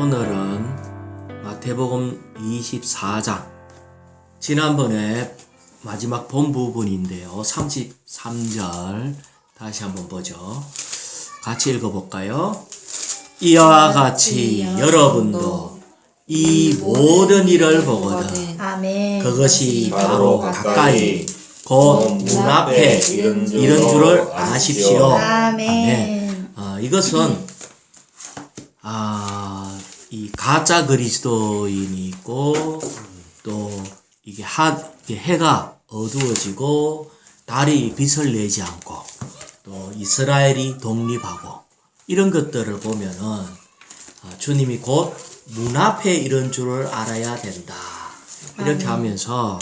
오늘은 마태복음 24장 지난번에 마지막 본 부분인데요. 33절 다시 한번 보죠. 같이 읽어볼까요? 이와 같이 여러분도 이 모든 일을 보거든 아멘. 그것이 바로 가까이 곧 문 앞에 이른 줄을 아십시오. 아멘. 이것은 이 가짜 그리스도인이 있고 또 이게 해가 어두워지고 달이 빛을 내지 않고 또 이스라엘이 독립하고 이런 것들을 보면은 주님이 곧 문 앞에 이런 줄을 알아야 된다. 이렇게 하면서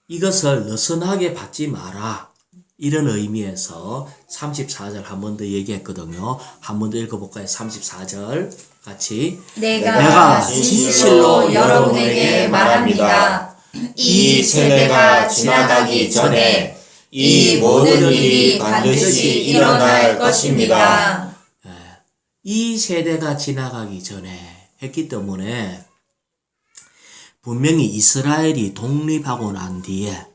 이것을 느슨하게 받지 마라. 이런 의미에서 34절 한 번 더 얘기했거든요. 한 번 더 읽어볼까요? 34절 같이. 내가 진실로 여러분에게 말합니다. 이 세대가 지나가기 전에 이 모든 일이 반드시 일어날 것입니다. 이 세대가 지나가기 전에 했기 때문에 분명히 이스라엘이 독립하고 난 뒤에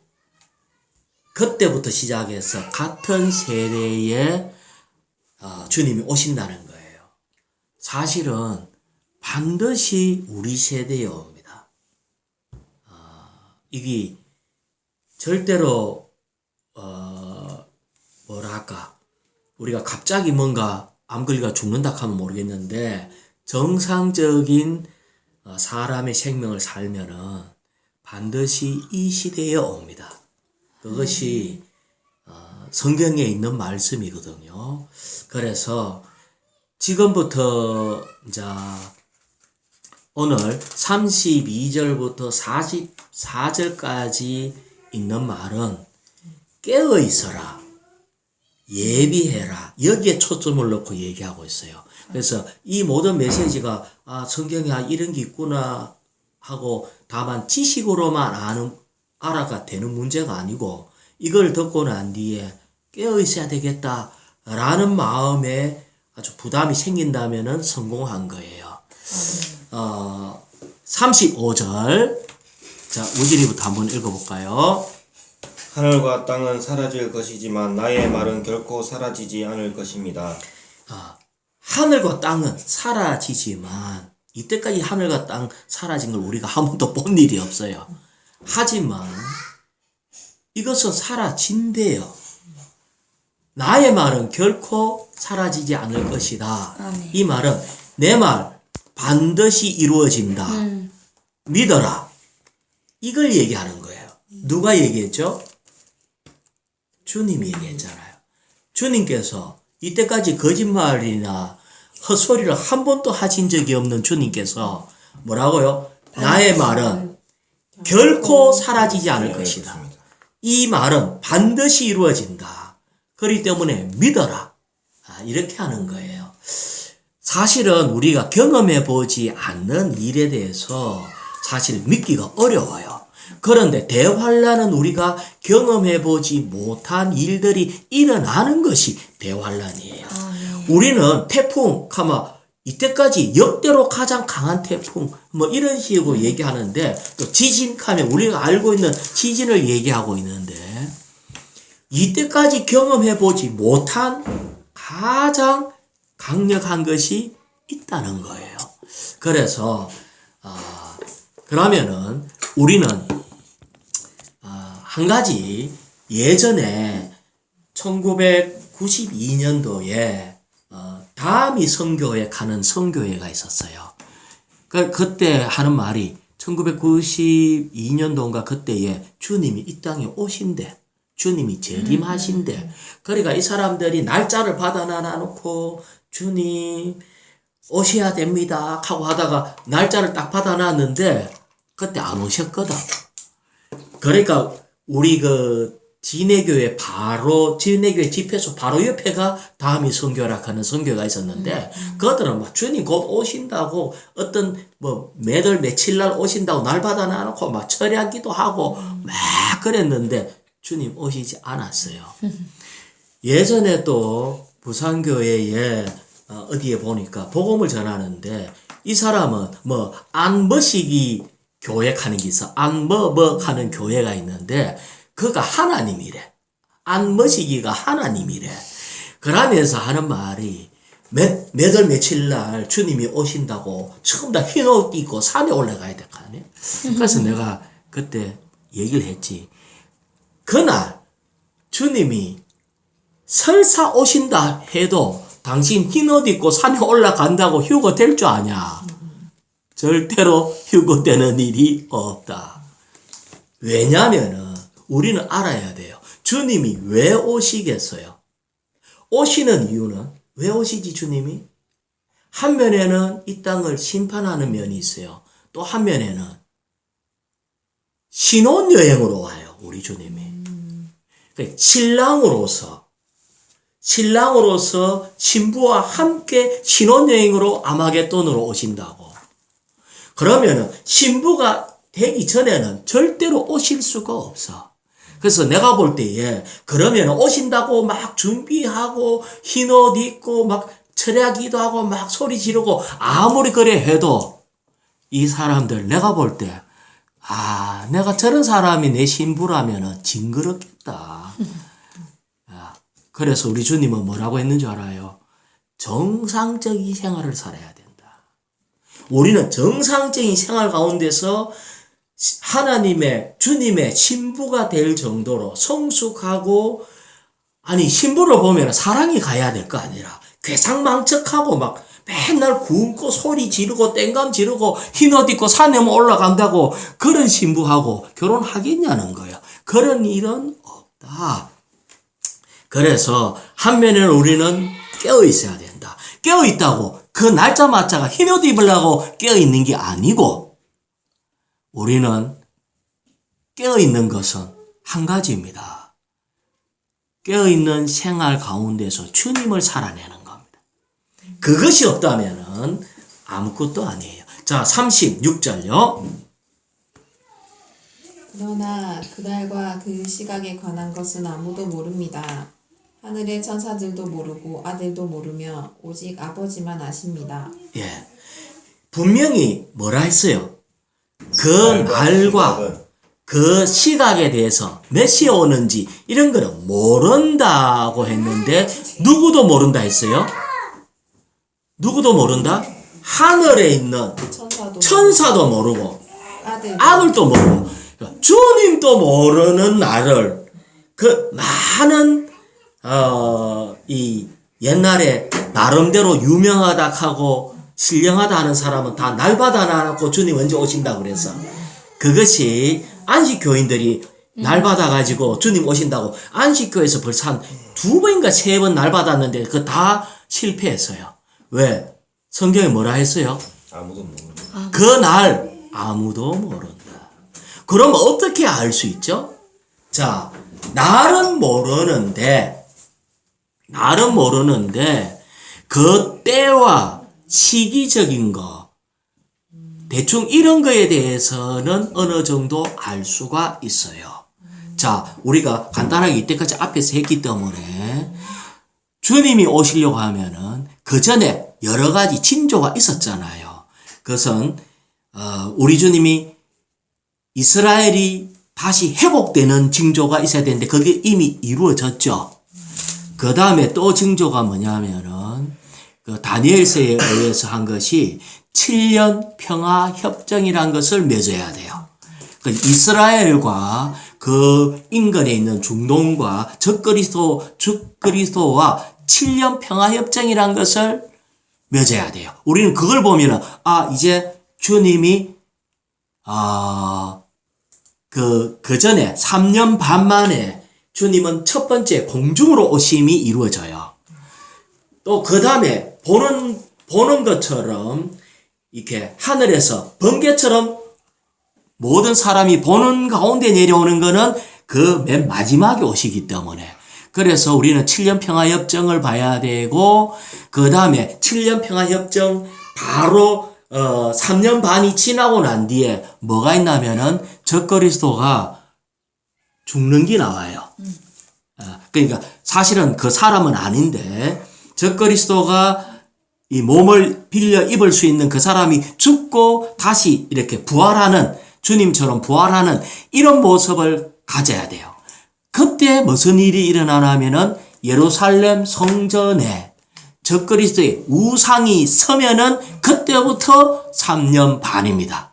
그때부터 시작해서 같은 세대에 주님이 오신다는 거예요. 사실은 반드시 우리 세대에 옵니다. 이게 절대로 우리가 갑자기 뭔가 암 걸리가 죽는다 하면 모르겠는데 정상적인 사람의 생명을 살면은 반드시 이 시대에 옵니다. 그것이 성경에 있는 말씀이거든요. 그래서 지금부터 이제 오늘 32절부터 44절까지 있는 말은 깨어 있어라, 예비해라, 여기에 초점을 놓고 얘기하고 있어요. 그래서 이 모든 메시지가 성경에 이런 게 있구나 하고 다만 지식으로만 알아가 되는 문제가 아니고 이걸 듣고 난 뒤에 깨어 있어야 되겠다라는 마음에 아주 부담이 생긴다면은 성공한 거예요. 35절 자 우진이부터 한번 읽어볼까요? 하늘과 땅은 사라질 것이지만 나의 말은 결코 사라지지 않을 것입니다. 하늘과 땅은 사라지지만 이때까지 하늘과 땅 사라진 걸 우리가 한 번도 본 일이 없어요. 하지만 이것은 사라진대요. 나의 말은 결코 사라지지 않을 것이다. 아멘. 이 말은 내 말 반드시 이루어진다. 믿어라. 이걸 얘기하는 거예요. 누가 얘기했죠? 주님이 얘기했잖아요. 주님께서 이때까지 거짓말이나 헛소리를 한 번도 하신 적이 없는 주님께서 뭐라고요? 나의 말은 결코 사라지지 않을 것이다. 이 말은 반드시 이루어진다. 그렇기 때문에 믿어라. 이렇게 하는 거예요. 사실은 우리가 경험해 보지 않는 일에 대해서 사실 믿기가 어려워요. 그런데 대환란은 우리가 경험해 보지 못한 일들이 일어나는 것이 대환란이에요. 우리는 태풍 이때까지 역대로 가장 강한 태풍 이런 식으로 얘기하는데 또 지진 하면 우리가 알고 있는 지진을 얘기하고 있는데 이때까지 경험해 보지 못한 가장 강력한 것이 있다는 거예요. 그래서 그러면은 우리는 한 가지 예전에 1992년도에 다미 선교회 가는 선교회가 있었어요. 그때 하는 말이 1992년도인가 그때에 주님이 이 땅에 오신대. 주님이 재림하신대. 그러니까 이 사람들이 날짜를 받아놔놓고 주님 오셔야 됩니다 하고 하다가 날짜를 딱 받아놨는데 그때 안 오셨거든. 그러니까 우리 진해교회 집회소 바로 옆에가 다미 선교라 하는 선교가 있었는데 그들은 막 주님 곧 오신다고 어떤 매달 며칠 날 오신다고 날 받아놔놓고 막 철야기도 하고 막 그랬는데 주님 오시지 않았어요. 예전에 또 부산교회에 어디에 보니까 복음을 전하는데 이 사람은 뭐 안머시기 교회 가는 게 있어. 안뭐 하는 교회가 있는데 그가 하나님이래. 안머시기가 하나님이래. 그러면서 하는 말이 몇 월 며칠 날 주님이 오신다고 처음 다 흰 옷 입고 산에 올라가야 될 거 아니야. 그래서 내가 그때 얘기를 했지. 그날 주님이 설사 오신다 해도 당신 흰 옷 입고 산에 올라간다고 휴거 될 줄 아냐? 절대로 휴거되는 일이 없다. 왜냐면은 우리는 알아야 돼요. 주님이 왜 오시겠어요? 오시는 이유는 왜 오시지 주님이? 한 면에는 이 땅을 심판하는 면이 있어요. 또 한 면에는 신혼여행으로 와요. 우리 주님이. 그러니까 신랑으로서 신부와 함께 신혼여행으로 아마겟돈으로 오신다고. 그러면은 신부가 되기 전에는 절대로 오실 수가 없어. 그래서 내가 볼 때에 그러면 오신다고 막 준비하고 흰옷 입고 막 철야기도 하고 막 소리 지르고 아무리 그래 해도 이 사람들 내가 볼 때 내가 저런 사람이 내 신부라면은 징그럽겠다. 그래서 우리 주님은 뭐라고 했는 줄 알아요? 정상적인 생활을 살아야 된다. 우리는 정상적인 생활 가운데서 주님의 신부가 될 정도로 성숙하고, 아니, 신부를 보면 사랑이 가야 될 거 아니라, 괴상망측하고 막 맨날 굶고 소리 지르고 땡감 지르고 흰옷 입고 산에 올라간다고 그런 신부하고 결혼하겠냐는 거야. 그런 일은 없다. 그래서 한면에는 우리는 깨어 있어야 된다. 깨어 있다고 그 날짜마차가 흰옷 입으려고 깨어 있는 게 아니고, 우리는 깨어있는 것은 한 가지입니다. 깨어있는 생활 가운데서 주님을 살아내는 겁니다. 그것이 없다면 아무것도 아니에요. 자, 36절요. 그러나 그날과 그 시각에 관한 것은 아무도 모릅니다. 하늘의 천사들도 모르고 아들도 모르며 오직 아버지만 아십니다. 예. 분명히 뭐라 했어요? 그 날과 그 시각에 대해서 몇 시에 오는지 이런 거는 모른다고 했는데 누구도 모른다 했어요? 누구도 모른다? 하늘에 있는 천사도 모르고 아들도 모르고 주님도 모르는 나를 그 많은 이 옛날에 나름대로 유명하다 하고 신령하다 하는 사람은 다 날마다 나놓고 주님 언제 오신다고 그래서 그것이 안식교인들이 날마다 가지고 주님 오신다고 안식교에서 벌써 한 2번인가 3번 날받았는데 그거 다 실패했어요. 왜? 성경에 뭐라 했어요? 아무도 모르는. 그날 아무도 모른다. 그럼 어떻게 알 수 있죠? 자, 날은 모르는데 그 때와 시기적인 거, 대충 이런 거에 대해서는 어느 정도 알 수가 있어요. 자, 우리가 간단하게 이때까지 앞에서 했기 때문에 주님이 오시려고 하면은 그 전에 여러 가지 징조가 있었잖아요. 그것은 우리 주님이 이스라엘이 다시 회복되는 징조가 있어야 되는데 그게 이미 이루어졌죠. 그 다음에 또 징조가 뭐냐면은 그 다니엘서에 의해서 한 것이 7년 평화 협정이란 것을 맺어야 돼요. 그 이스라엘과 그 인근에 있는 중동과 적그리스도와 7년 평화 협정이란 것을 맺어야 돼요. 우리는 그걸 보면은 이제 주님이 그 전에 3년 반 만에 주님은 첫 번째 공중으로 오심이 이루어져요. 또 그 다음에 보는 것처럼 이렇게 하늘에서 번개처럼 모든 사람이 보는 가운데 내려오는 거는 그 맨 마지막에 오시기 때문에 그래서 우리는 7년 평화협정을 봐야 되고 그 다음에 7년 평화협정 바로 3년 반이 지나고 난 뒤에 뭐가 있냐면은 적그리스도가 죽는 게 나와요. 그러니까 사실은 그 사람은 아닌데 적그리스도가 이 몸을 빌려 입을 수 있는 그 사람이 죽고 다시 이렇게 부활하는, 주님처럼 부활하는 이런 모습을 가져야 돼요. 그때 무슨 일이 일어나냐면은 예루살렘 성전에 적그리스도의 우상이 서면은 그때부터 3년 반입니다.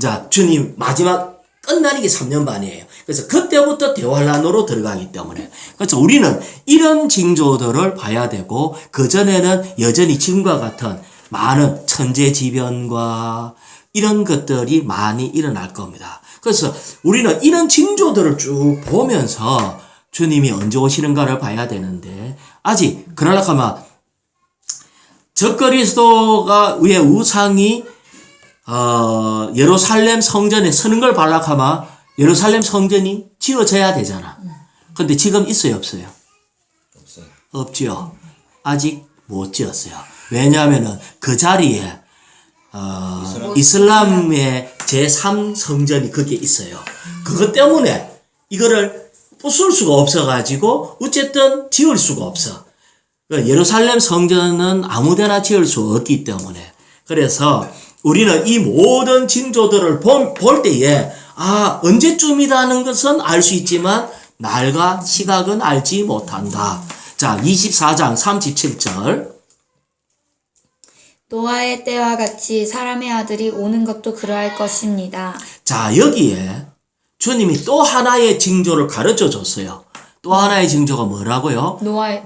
자, 주님 마지막 끝나는 게 3년 반이에요. 그래서 그때부터 대환란으로 들어가기 때문에. 그래서 우리는 이런 징조들을 봐야 되고, 그전에는 여전히 지금과 같은 많은 천재지변과 이런 것들이 많이 일어날 겁니다. 그래서 우리는 이런 징조들을 쭉 보면서 주님이 언제 오시는가를 봐야 되는데, 아직 그러려고 하면 적그리스도가 의 우상이 예루살렘 성전에 서는 걸 발락하면 예루살렘 성전이 지어져야 되잖아. 근데 지금 있어요, 없어요? 없어요. 없지요. 아직 못 지었어요. 왜냐하면은 그 자리에 이슬람의 제3성전이 거기에 있어요. 그것 때문에 이거를 부술 수가 없어가지고 어쨌든 지을 수가 없어. 예루살렘 성전은 아무데나 지을 수 없기 때문에. 그래서 우리는 이 모든 징조들을 볼 때에 언제쯤이라는 것은 알 수 있지만 날과 시각은 알지 못한다. 자, 24장 37절. 노아의 때와 같이 사람의 아들이 오는 것도 그러할 것입니다. 자, 여기에 주님이 또 하나의 징조를 가르쳐 줬어요. 또 하나의 징조가 뭐라고요?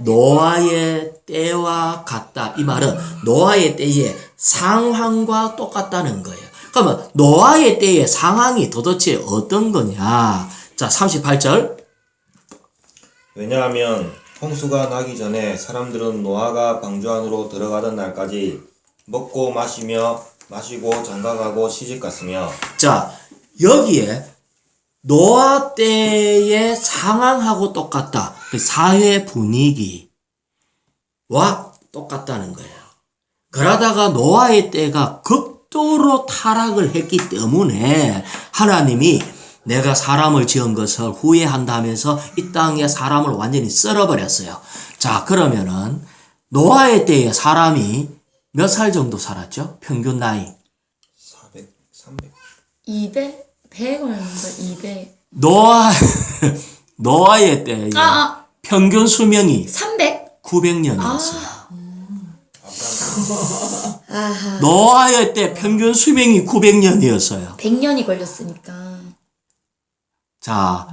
노아의 때와 같다. 이 말은 노아의 때의 상황과 똑같다는 거예요. 그러면 노아의 때의 상황이 도대체 어떤 거냐? 자, 38절. 왜냐하면 홍수가 나기 전에 사람들은 노아가 방주 안으로 들어가던 날까지 먹고 마시고 장가가고 시집갔으며. 자, 여기에 노아 때의 상황하고 똑같다. 그 사회 분위기와 똑같다는 거예요. 그러다가 노아의 때가 극도로 타락을 했기 때문에 하나님이 내가 사람을 지은 것을 후회한다면서 이 땅에 사람을 완전히 썰어버렸어요. 자, 그러면은 노아의 때에 사람이 몇 살 정도 살았죠? 평균 나이. 400, 300. 200? 100 얼마인가? 200. 노아의 때에 평균 수명이 300? 900년이었어요. 아하. 노아의 때 평균 수명이 900년이었어요. 100년이 걸렸으니까. 자,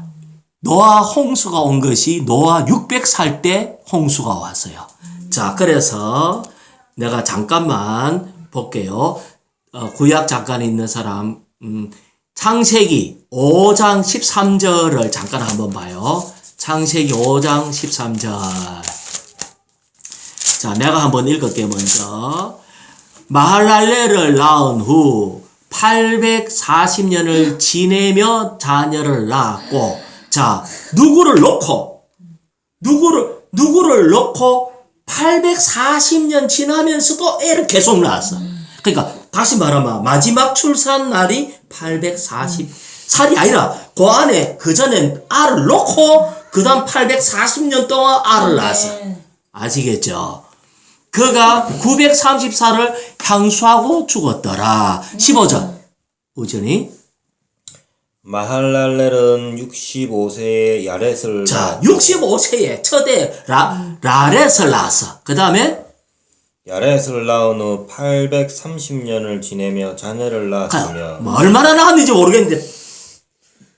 노아 홍수가 온 것이 노아 600살 때 홍수가 왔어요. 자, 그래서 내가 잠깐만 볼게요. 구약 잠깐 있는 사람, 창세기 5장 13절을 잠깐 한번 봐요. 창세기 5장 13절. 자, 내가 한번 읽을게요, 먼저. 마할랄레를 낳은 후 840년을 지내며 자녀를 낳았고, 자, 누구를 놓고 840년 지나면서도 애를 계속 낳았어. 그러니까 다시 말하면 마지막 출산 날이 840살이 아니라 그 안에 그 전엔 알을 놓고 그 다음 840년 동안 알을 낳았어. 아시겠죠? 그가 930살을 향수하고 죽었더라. 15절. 우전이. 마할랄렐은 65세에 야렛을 자, 65세에 첫째 라렛을 낳았어. 그 다음에 야렛을 낳은 후 830년을 지내며 자녀를 낳았으며. 뭐 얼마나 낳았는지 모르겠는데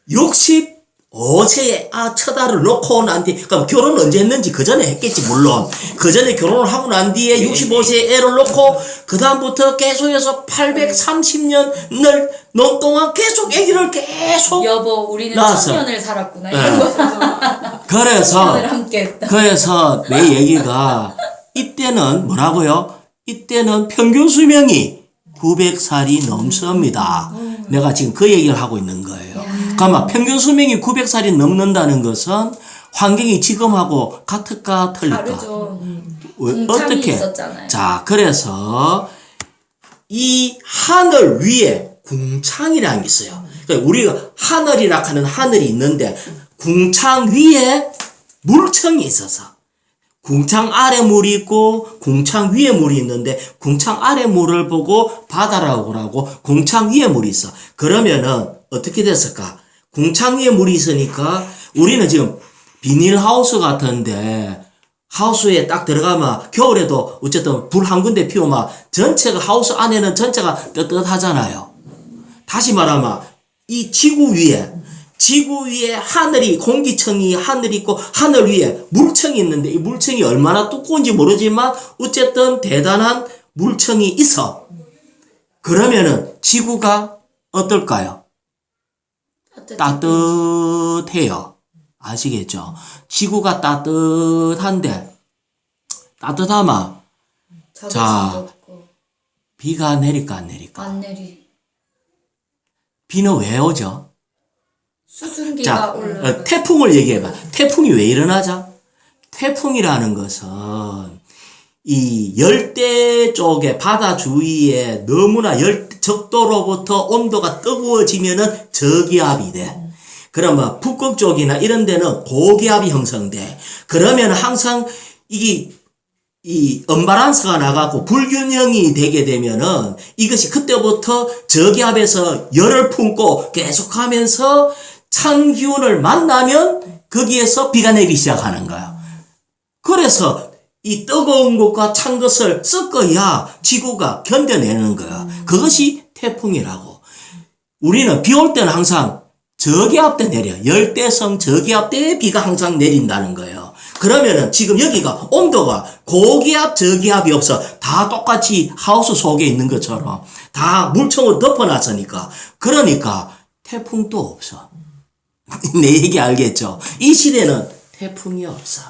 65세에 첫 알을 놓고 난 뒤에, 그럼 결혼 언제 했는지 그 전에 했겠지, 물론. 그 전에 결혼을 하고 난 뒤에 65세에 애를 놓고 그 다음부터 계속해서 830년을 넘 동안 계속 아기를 계속 여보, 우리는 낳았어. 1000년을 살았구나. 네. 이런 것을 그래서 1000년을 함께 했다. 그래서 내 얘기가 이때는 뭐라고요? 이때는 평균 수명이 900살이 넘습니다. 내가 지금 그 얘기를 하고 있는 거예요. 그러면 평균 수명이 900살이 넘는다는 것은 환경이 지금하고 같을까 틀릴까? 다르죠. 어떻게? 궁창이 있었잖아요. 자, 그래서 이 하늘 위에 궁창이라는 게 있어요. 그러니까 우리가 하늘이라 하는 하늘이 있는데 궁창 위에 물청이 있어서 궁창 아래 물이 있고 궁창 위에 물이 있는데 궁창 아래 물을 보고 바다라고 하고 궁창 위에 물이 있어. 그러면은 어떻게 됐을까? 궁창 위에 물이 있으니까 우리는 지금 비닐하우스 같은데 하우스에 딱 들어가면 겨울에도 어쨌든 불 한 군데 피우면 전체가 하우스 안에는 전체가 뜨뜻하잖아요. 다시 말하면 이 지구 위에 하늘이 공기층이 하늘이 있고 하늘 위에 물층이 있는데 이 물층이 얼마나 두꺼운지 모르지만 어쨌든 대단한 물층이 있어. 그러면은 지구가 어떨까요? 따뜻해요. 아시겠죠? 지구가 따뜻한데 따뜻하면 자, 비가 내릴까 안 내릴까? 안 내리. 비는 왜 오죠? 수증기가 자, 올라. 태풍을 얘기해봐. 태풍이 왜 일어나죠? 태풍이라는 것은 이 열대 쪽에 바다 주위에 너무나 적도로부터 온도가 뜨거워지면은 저기압이 돼. 그러면 북극 쪽이나 이런 데는 고기압이 형성돼. 그러면 항상 이 언밸런스가 나가고 불균형이 되게 되면은 이것이 그때부터 저기압에서 열을 품고 계속하면서 찬 기운을 만나면 거기에서 비가 내리기 시작하는 거야. 그래서 이 뜨거운 것과 찬 것을 섞어야 지구가 견뎌내는 거야. 그것이 태풍이라고. 우리는 비 올 때는 항상 저기압 때 내려. 열대성 저기압 때에 비가 항상 내린다는 거예요. 그러면은 지금 여기가 온도가 고기압 저기압이 없어. 다 똑같이 하우스 속에 있는 것처럼 다 물총으로 덮어놨으니까. 그러니까 태풍도 없어. 내 얘기 알겠죠? 이 시대는 태풍이 없어.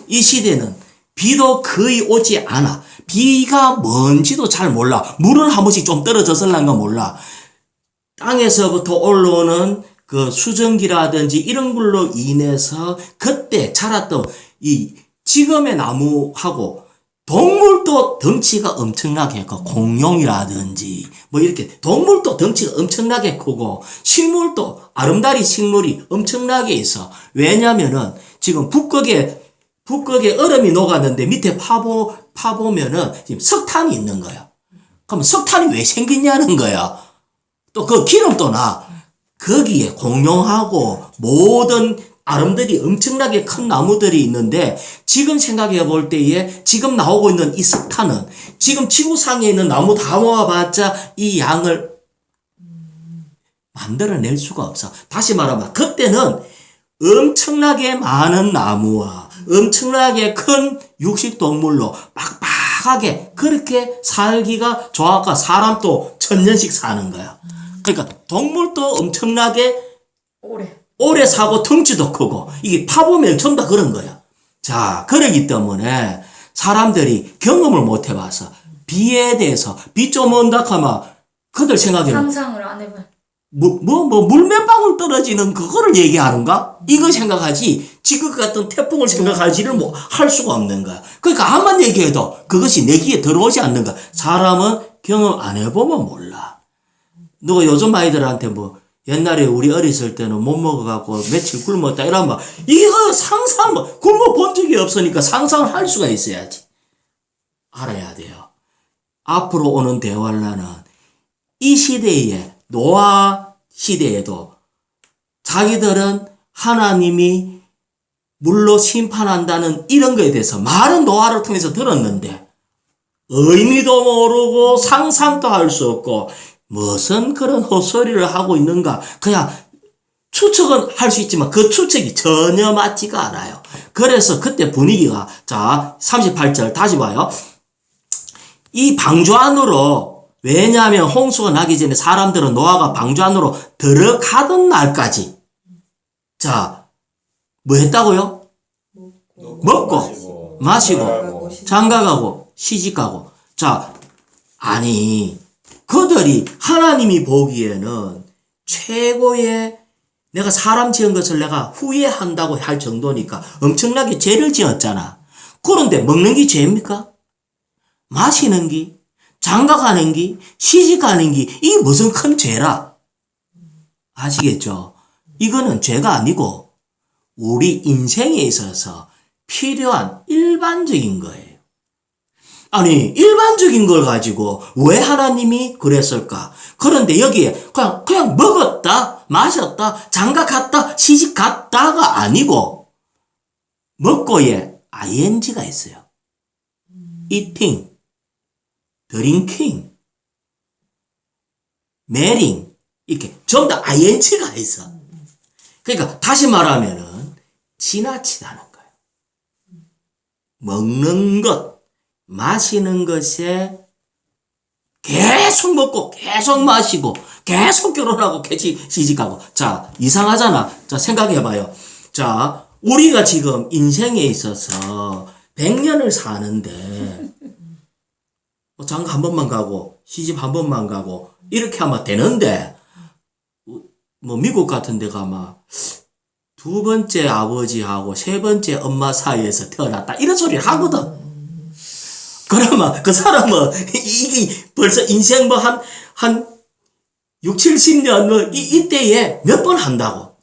이 시대는 비도 거의 오지 않아. 비가 뭔지도 잘 몰라. 물은 한 번씩 좀 떨어졌을란가 몰라. 땅에서부터 올라오는 그 수증기라든지 이런 걸로 인해서 그때 자랐던 이 지금의 나무하고 동물도 덩치가 엄청나게 크고 공룡이라든지 뭐 이렇게 동물도 덩치가 엄청나게 크고 식물도 아름다리 식물이 엄청나게 있어. 왜냐면은 지금 북극에 얼음이 녹았는데 밑에 파보면은 지금 석탄이 있는 거야. 그럼 석탄이 왜 생기냐는 거야. 또 그 기름도 나. 거기에 공룡하고 모든 아름들이 엄청나게 큰 나무들이 있는데 지금 생각해 볼 때에 지금 나오고 있는 이 석탄은 지금 지구상에 있는 나무 다 모아봤자 이 양을 만들어낼 수가 없어. 다시 말하면 그때는 엄청나게 많은 나무와 엄청나게 큰 육식동물로 빡빡하게 그렇게 살기가 좋아가 사람도 1000년씩 사는 거야. 그러니까 동물도 엄청나게 오래 사고 덩치도 크고 이게 파보면 전부 다 그런 거야. 자, 그러기 때문에 사람들이 경험을 못 해봐서 비에 대해서 비 좀 온다 하면 그들 생각에는 상상을 안 해봐. 물 몇 방울 떨어지는 그거를 얘기하는가? 이거 생각하지 지금 같은 태풍을 생각하지를 뭐 할 수가 없는 거야. 그러니까 암만 얘기해도 그것이 내 귀에 들어오지 않는 거야. 사람은 경험 안 해보면 몰라. 누가 요즘 아이들한테 뭐 옛날에 우리 어렸을 때는 못 먹어갖고 며칠 굶었다 이러면 이거 상상 굶어 본 적이 없으니까 상상을 할 수가 있어야지. 알아야 돼요. 앞으로 오는 대환란은 이 시대에 노아 시대에도 자기들은 하나님이 물로 심판한다는 이런 거에 대해서 많은 노아를 통해서 들었는데 의미도 모르고 상상도 할 수 없고 무슨 그런 헛소리를 하고 있는가 그냥 추측은 할 수 있지만 그 추측이 전혀 맞지가 않아요. 그래서 그때 분위기가 자 38절 다시 봐요. 이 방주 안으로 왜냐하면 홍수가 나기 전에 사람들은 노아가 방주 안으로 들어가던 날까지 자 뭐 했다고요? 먹고 마시고 장가가고 시집가고 자 아니 그들이 하나님이 보기에는 최고의 내가 사람 지은 것을 내가 후회한다고 할 정도니까 엄청나게 죄를 지었잖아. 그런데 먹는 게 죄입니까? 마시는 게 장가가는 게 시집가는 게 이게 무슨 큰 죄라. 아시겠죠? 이거는 죄가 아니고 우리 인생에 있어서 필요한 일반적인 거예요. 아니, 일반적인 걸 가지고 왜 하나님이 그랬을까? 그런데 여기에 그냥 먹었다, 마셨다, 장가 갔다, 시집 갔다가 아니고, 먹고에 ing가 있어요. eating, drinking, marrying, 이렇게 전부 다 ing가 있어. 그러니까 다시 말하면은 지나치다는 거예요. 먹는 것, 마시는 것에 계속 먹고 계속 마시고 계속 결혼하고 계속 시집가고. 자, 이상하잖아. 자, 생각해봐요. 자, 우리가 지금 인생에 있어서 100년을 사는데 장가 한 번만 가고 시집 한 번만 가고 이렇게 하면 되는데, 뭐 미국 같은 데 가면 두 번째 아버지하고 세 번째 엄마 사이에서 태어났다 이런 소리를 하거든. 그러면 그 사람은 이게 벌써 인생 뭐 한 6, 70년 뭐 이때에 몇 번 한다고.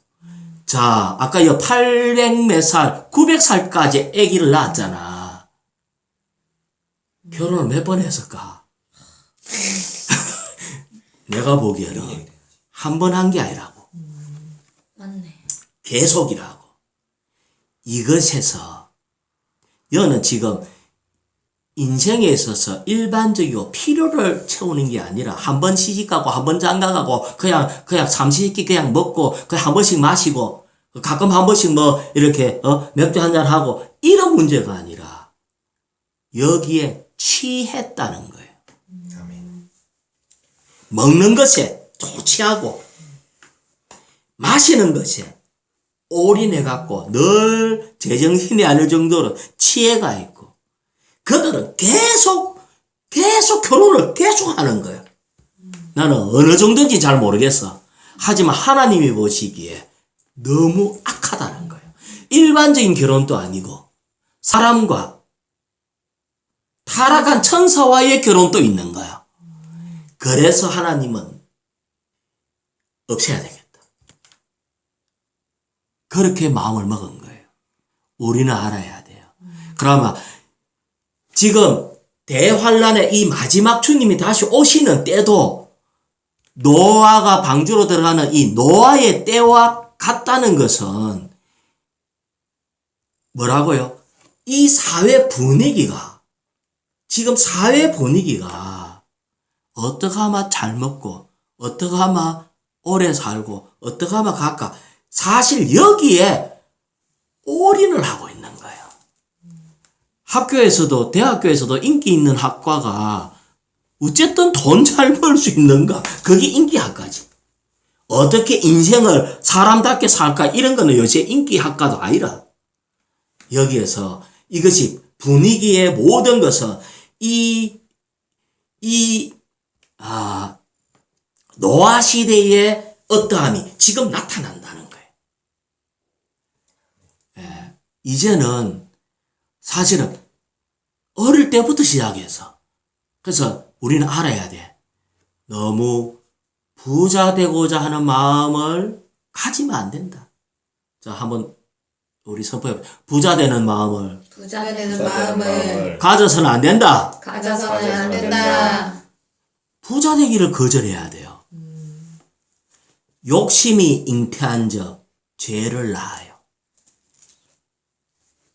자, 아까 800 몇 살, 900살까지 아기를 낳았잖아. 결혼을 몇 번 했을까? 내가 보기에는 한 번 한 게 아니라고. 맞네. 계속이라고. 이것에서 너는 지금 인생에 있어서 일반적이고 필요를 채우는 게 아니라 한 번 시집가고 한 번 장가가고 그냥 삼시세끼 그냥 먹고 그냥 한 번씩 마시고 가끔 한 번씩 뭐 이렇게 맥주 한잔 하고 이런 문제가 아니라 여기에 취했다는 거예요. 아멘. 먹는 것에 초취하고 마시는 것에 올인해갖고 늘 제정신이 아닐 정도로 취해가 있고 그들은 계속 결혼을 계속 하는 거야. 나는 어느 정도인지 잘 모르겠어. 하지만 하나님이 보시기에 너무 악하다는 거예요. 일반적인 결혼도 아니고 사람과 타락한 천사와의 결혼도 있는 거야. 그래서 하나님은 없애야 되겠다. 그렇게 마음을 먹은 거예요. 우리는 알아야 돼요. 그러면 지금 대환란의 이 마지막 주님이 다시 오시는 때도 노아가 방주로 들어가는 이 노아의 때와 같다는 것은 뭐라고요? 이 사회 분위기가 지금 사회 분위기가 어떻게 하면 잘 먹고 어떻게 하면 오래 살고 어떻게 하면 가까 사실 여기에 올인을 하고 있는 거예요. 학교에서도 대학교에서도 인기 있는 학과가 어쨌든 돈 잘 벌 수 있는가? 그게 인기 학과지. 어떻게 인생을 사람답게 살까? 이런 거는 요새 인기 학과도 아니라 여기에서 이것이 분위기의 모든 것은 노아 시대의 어떠함이 지금 나타난다는 거예요. 예, 이제는 사실은 어릴 때부터 시작해서 그래서 우리는 알아야 돼. 너무 부자 되고자 하는 마음을 가지면 안 된다. 자, 한번 우리 선포해. 부자 되는 마음을 부자 되는 되는 마음을 가져서는 안 된다. 가져서는 안 된다. 부자 되기를 거절해야 돼요. 욕심이 잉태한 적 죄를 낳아요.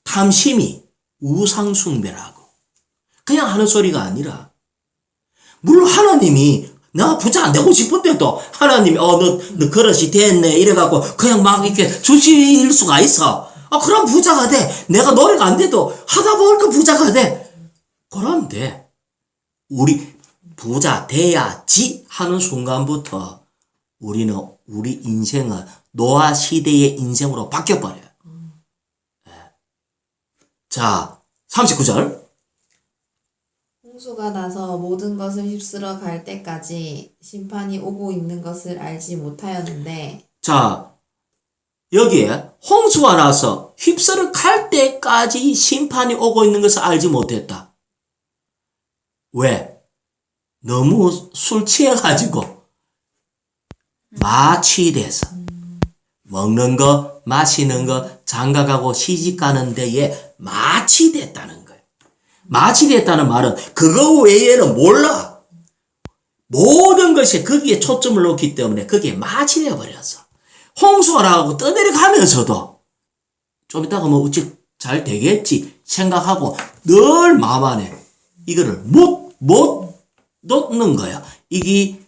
탐심이 우상숭배라고. 그냥 하는 소리가 아니라 물론 하나님이 나 부자 안 되고 싶은데도 하나님이 너 그릇이 됐네 이래갖고 그냥 막 이렇게 주실 수가 있어. 그럼 부자가 돼. 내가 노래가 안 돼도 하다 보니까 부자가 돼. 그럼 돼. 우리 부자 돼야지 하는 순간부터 우리는 우리 인생은 노아 시대의 인생으로 바뀌어버려요. 자, 39절. 홍수가 나서 모든 것을 휩쓸어 갈 때까지 심판이 오고 있는 것을 알지 못하였는데 자, 여기에 홍수가 나서 휩쓸어 갈 때까지 심판이 오고 있는 것을 알지 못했다. 왜? 너무 술 취해가지고 마취돼서 먹는 거, 마시는 거, 장가가고 시집가는 데에 마취됐다는 거예요. 마취됐다는 말은 그거 외에는 몰라. 모든 것이 거기에 초점을 놓기 때문에 거기에 마취되어 버렸어. 홍수가 나가고 떠내려가면서도 좀 이따가 뭐 어찌 잘 되겠지 생각하고 늘 마음 안에 이거를 못 놓는 거야. 이게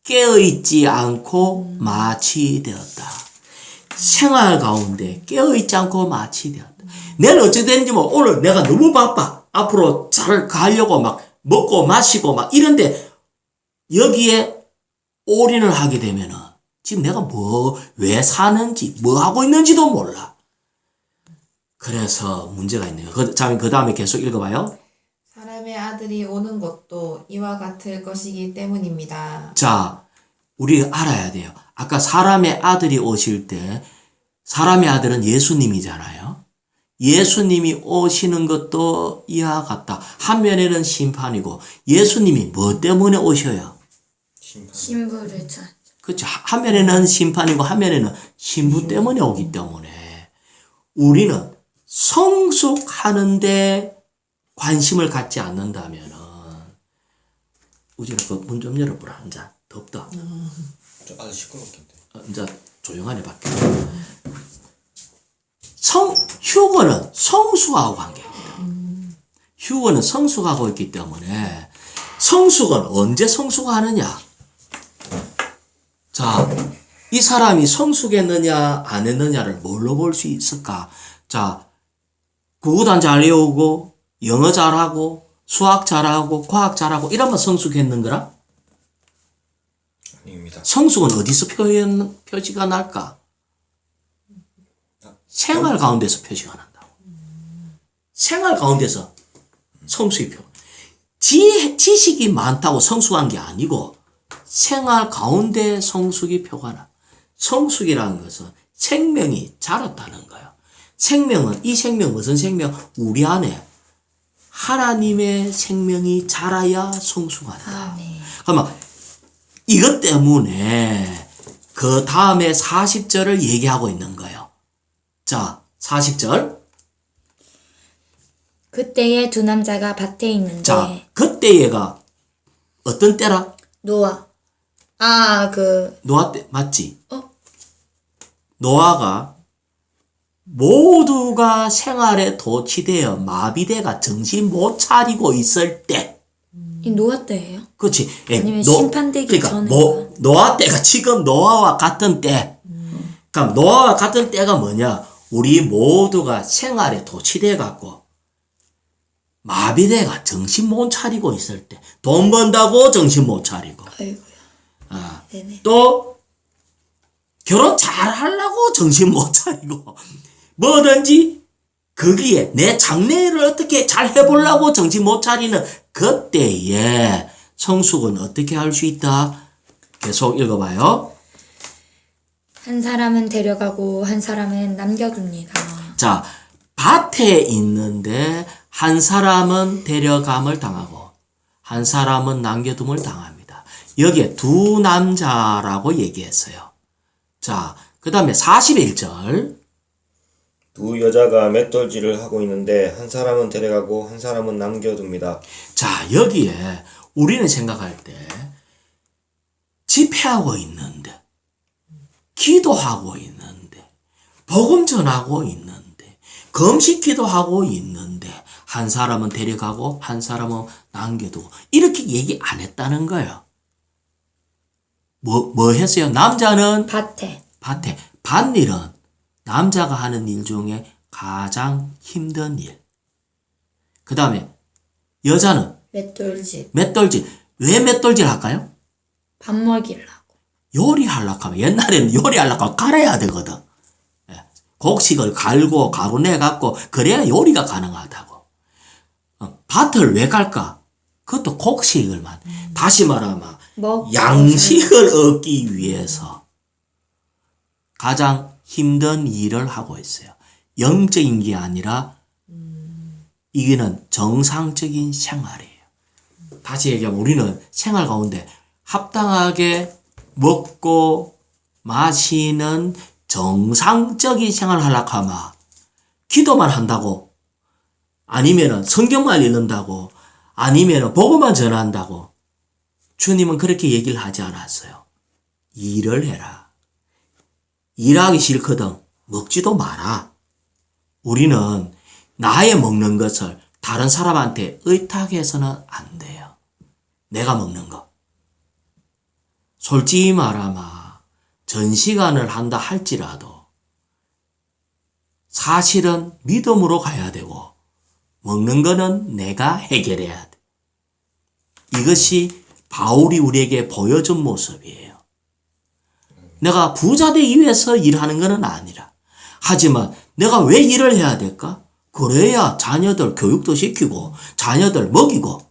깨어있지 않고 마취되었다. 생활 가운데 깨어있지 않고 마취되었다. 내일 어찌 되는지 뭐 오늘 내가 너무 바빠. 앞으로 잘 가려고 막 먹고 마시고 막 이런데 여기에 올인을 하게 되면은 지금 내가 왜 사는지 뭐 하고 있는지도 몰라. 그래서 문제가 있네요. 그 다음에 계속 읽어봐요. 사람의 아들이 오는 것도 이와 같을 것이기 때문입니다. 자, 우리가 알아야 돼요. 아까 사람의 아들이 오실 때 사람의 아들은 예수님이잖아요. 예수님이 오시는 것도 이와 같다. 한 면에는 심판이고 예수님이 뭐 때문에 오셔요? 신부를 찾. 그렇죠. 한 면에는 심판이고 한 면에는 신부 때문에 오기 때문에 우리는 성숙하는데 관심을 갖지 않는다면은 우진아 그 문 좀 열어보라. 이제 덥다. 좀 아주 시끄럽겠네. 이제 조용하네 밖에. 휴거는 성숙하고 관계입니다. 휴거는 성숙하고 있기 때문에 성숙은 언제 성숙하느냐? 자, 이 사람이 성숙했느냐 안 했느냐를 뭘로 볼 수 있을까? 자, 국어도 잘 외우고 영어 잘하고 수학 잘하고 과학 잘하고 이러면 성숙했는거라? 아닙니다. 성숙은 어디서 표시가 날까? 생활 가운데서 표시가 난다고. 생활 가운데서 성숙이 지식이 많다고 성숙한 게 아니고 생활 가운데 성숙이 표가 나. 성숙이라는 것은 생명이 자랐다는 거예요. 이 생명 무슨 생명? 우리 안에 하나님의 생명이 자라야 성숙한다. 그러면 이것 때문에 그 다음에 40절을 얘기하고 있는 거예요. 자, 40절. 그때에 두 남자가 밭에 있는데. 자, 그때가 어떤 때라? 노아. 노아 때 맞지? 어? 노아가 모두가 생활에 도취되어 마비되가 정신 못 차리고 있을 때. 이 노아 때예요? 그렇지. 아니면 심판되기 그러니까 전인가? 노아 때가 지금 노아와 같은 때. 그럼 노아와 같은 때가 뭐냐? 우리 모두가 생활에 도취돼 갖고 마비돼가 정신 못 차리고 있을 때. 돈 번다고 정신 못 차리고. 아이고야. 네네. 또 결혼 잘 하려고 정신 못 차리고 뭐든지 거기에 내 장래를 어떻게 잘 해보려고 정신 못 차리는 그때에 성숙은 어떻게 할 수 있다? 계속 읽어봐요. 한 사람은 데려가고 한 사람은 남겨둡니다. 자, 밭에 있는데 한 사람은 데려감을 당하고 한 사람은 남겨둠을 당합니다. 여기에 두 남자라고 얘기했어요. 자, 그 다음에 41절. 두 여자가 맷돌질을 하고 있는데 한 사람은 데려가고 한 사람은 남겨둡니다. 자, 여기에 우리는 생각할 때 집회하고 있는데 기도하고 있는데 복음 전하고 있는데 금식기도 하고 있는데 한 사람은 데려가고 한 사람은 남겨두고 이렇게 얘기 안 했다는 거예요. 뭐 했어요? 남자는 밭에. 밭일은 남자가 하는 일 중에 가장 힘든 일. 그 다음에 여자는 맷돌질. 맷돌질. 왜 맷돌질 할까요? 밥 먹이려고. 요리하려고 하면 옛날에는 요리하려고 하면 갈아야 되거든. 예. 곡식을 갈고 가루 내갖고 그래야 요리가 가능하다고. 밭을 왜 갈까? 그것도 곡식을만. 다시 말하면 양식을 얻기 위해서 가장 힘든 일을 하고 있어요. 영적인 게 아니라 이게는 정상적인 생활이에요. 다시 얘기하면 우리는 생활 가운데 합당하게 먹고 마시는 정상적인 생활을 하려고 하면 기도만 한다고, 아니면은 성경만 읽는다고, 아니면은 복음만 전한다고, 주님은 그렇게 얘기를 하지 않았어요. 일을 해라. 일하기 싫거든 먹지도 마라. 우리는 나의 먹는 것을 다른 사람한테 의탁해서는 안 돼요. 내가 먹는 거. 솔직히 말하면 전시관을 한다 할지라도 사실은 믿음으로 가야 되고 먹는 거는 내가 해결해야 돼. 이것이 바울이 우리에게 보여준 모습이에요. 내가 부자 되기 위해서 일하는 것은 아니라, 하지만 내가 왜 일을 해야 될까? 그래야 자녀들 교육도 시키고 자녀들 먹이고,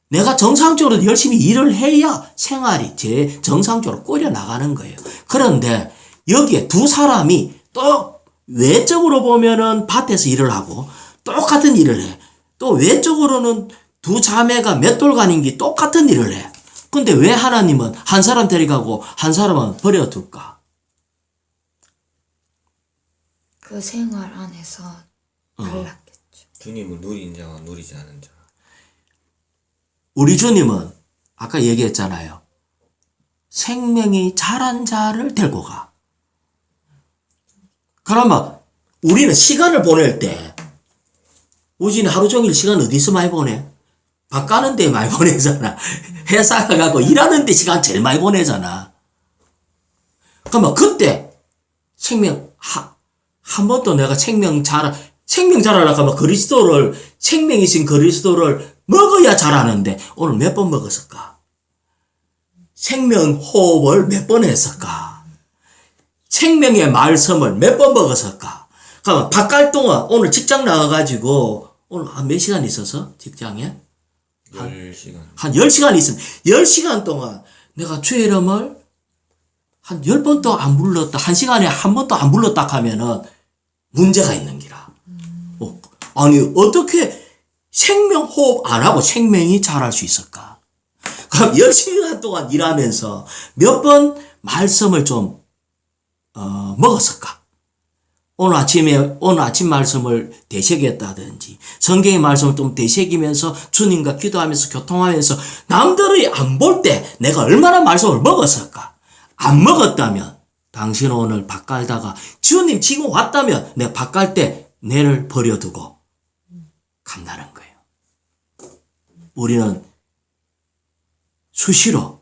내가 정상적으로 열심히 일을 해야 생활이 제 정상적으로 꾸려나가는 거예요. 그런데 여기에 두 사람이 또 외적으로 보면은 밭에서 일을 하고 똑같은 일을 해. 또 외적으로는 두 자매가 맷돌간인게 똑같은 일을 해. 근데 왜 하나님은 한 사람 데려가고 한 사람은 버려둘까? 그 생활 안에서 달랐겠죠. 주님은 누린 자와 누리지 않은 자. 우리 주님은 아까 얘기했잖아요. 생명이 자란 자를 데리고 가. 그러면 우리는 시간을 보낼 때, 우진이 하루 종일 시간 어디서 많이 보내? 밥 가는 데 많이 보내잖아. 회사 가고 일하는 데 시간 제일 많이 보내잖아. 그러면 그때 한 번도 내가 생명 자라려고 하면 생명이신 그리스도를 먹어야 자라는데 오늘 몇 번 먹었을까? 생명 호흡을 몇 번 했을까? 생명의 말씀을 몇 번 먹었을까? 그러면 바깥 동안 오늘 직장 나가가지고 오늘 한 몇 시간 있어서 직장에? 10시간. 한 10시간 있으면 10시간 동안 내가 주의 이름을 한 10번도 안 불렀다. 1시간에 한 번도 안 불렀다 하면은 문제가 있는 기라. 아니 어떻게 생명 호흡 안 하고 생명이 자랄 수 있을까? 그럼 10시간 동안 일하면서 몇 번 말씀을 좀 먹었을까? 오늘 아침 말씀을 되새겼다든지 성경의 말씀을 좀 되새기면서 주님과 기도하면서 교통하면서 남들이 안 볼 때 내가 얼마나 말씀을 먹었을까? 안 먹었다면 당신은 오늘 밥 갈다가 주님 지금 왔다면 내가 밥 갈 때 내를 버려두고 간다는 거예요. 우리는 수시로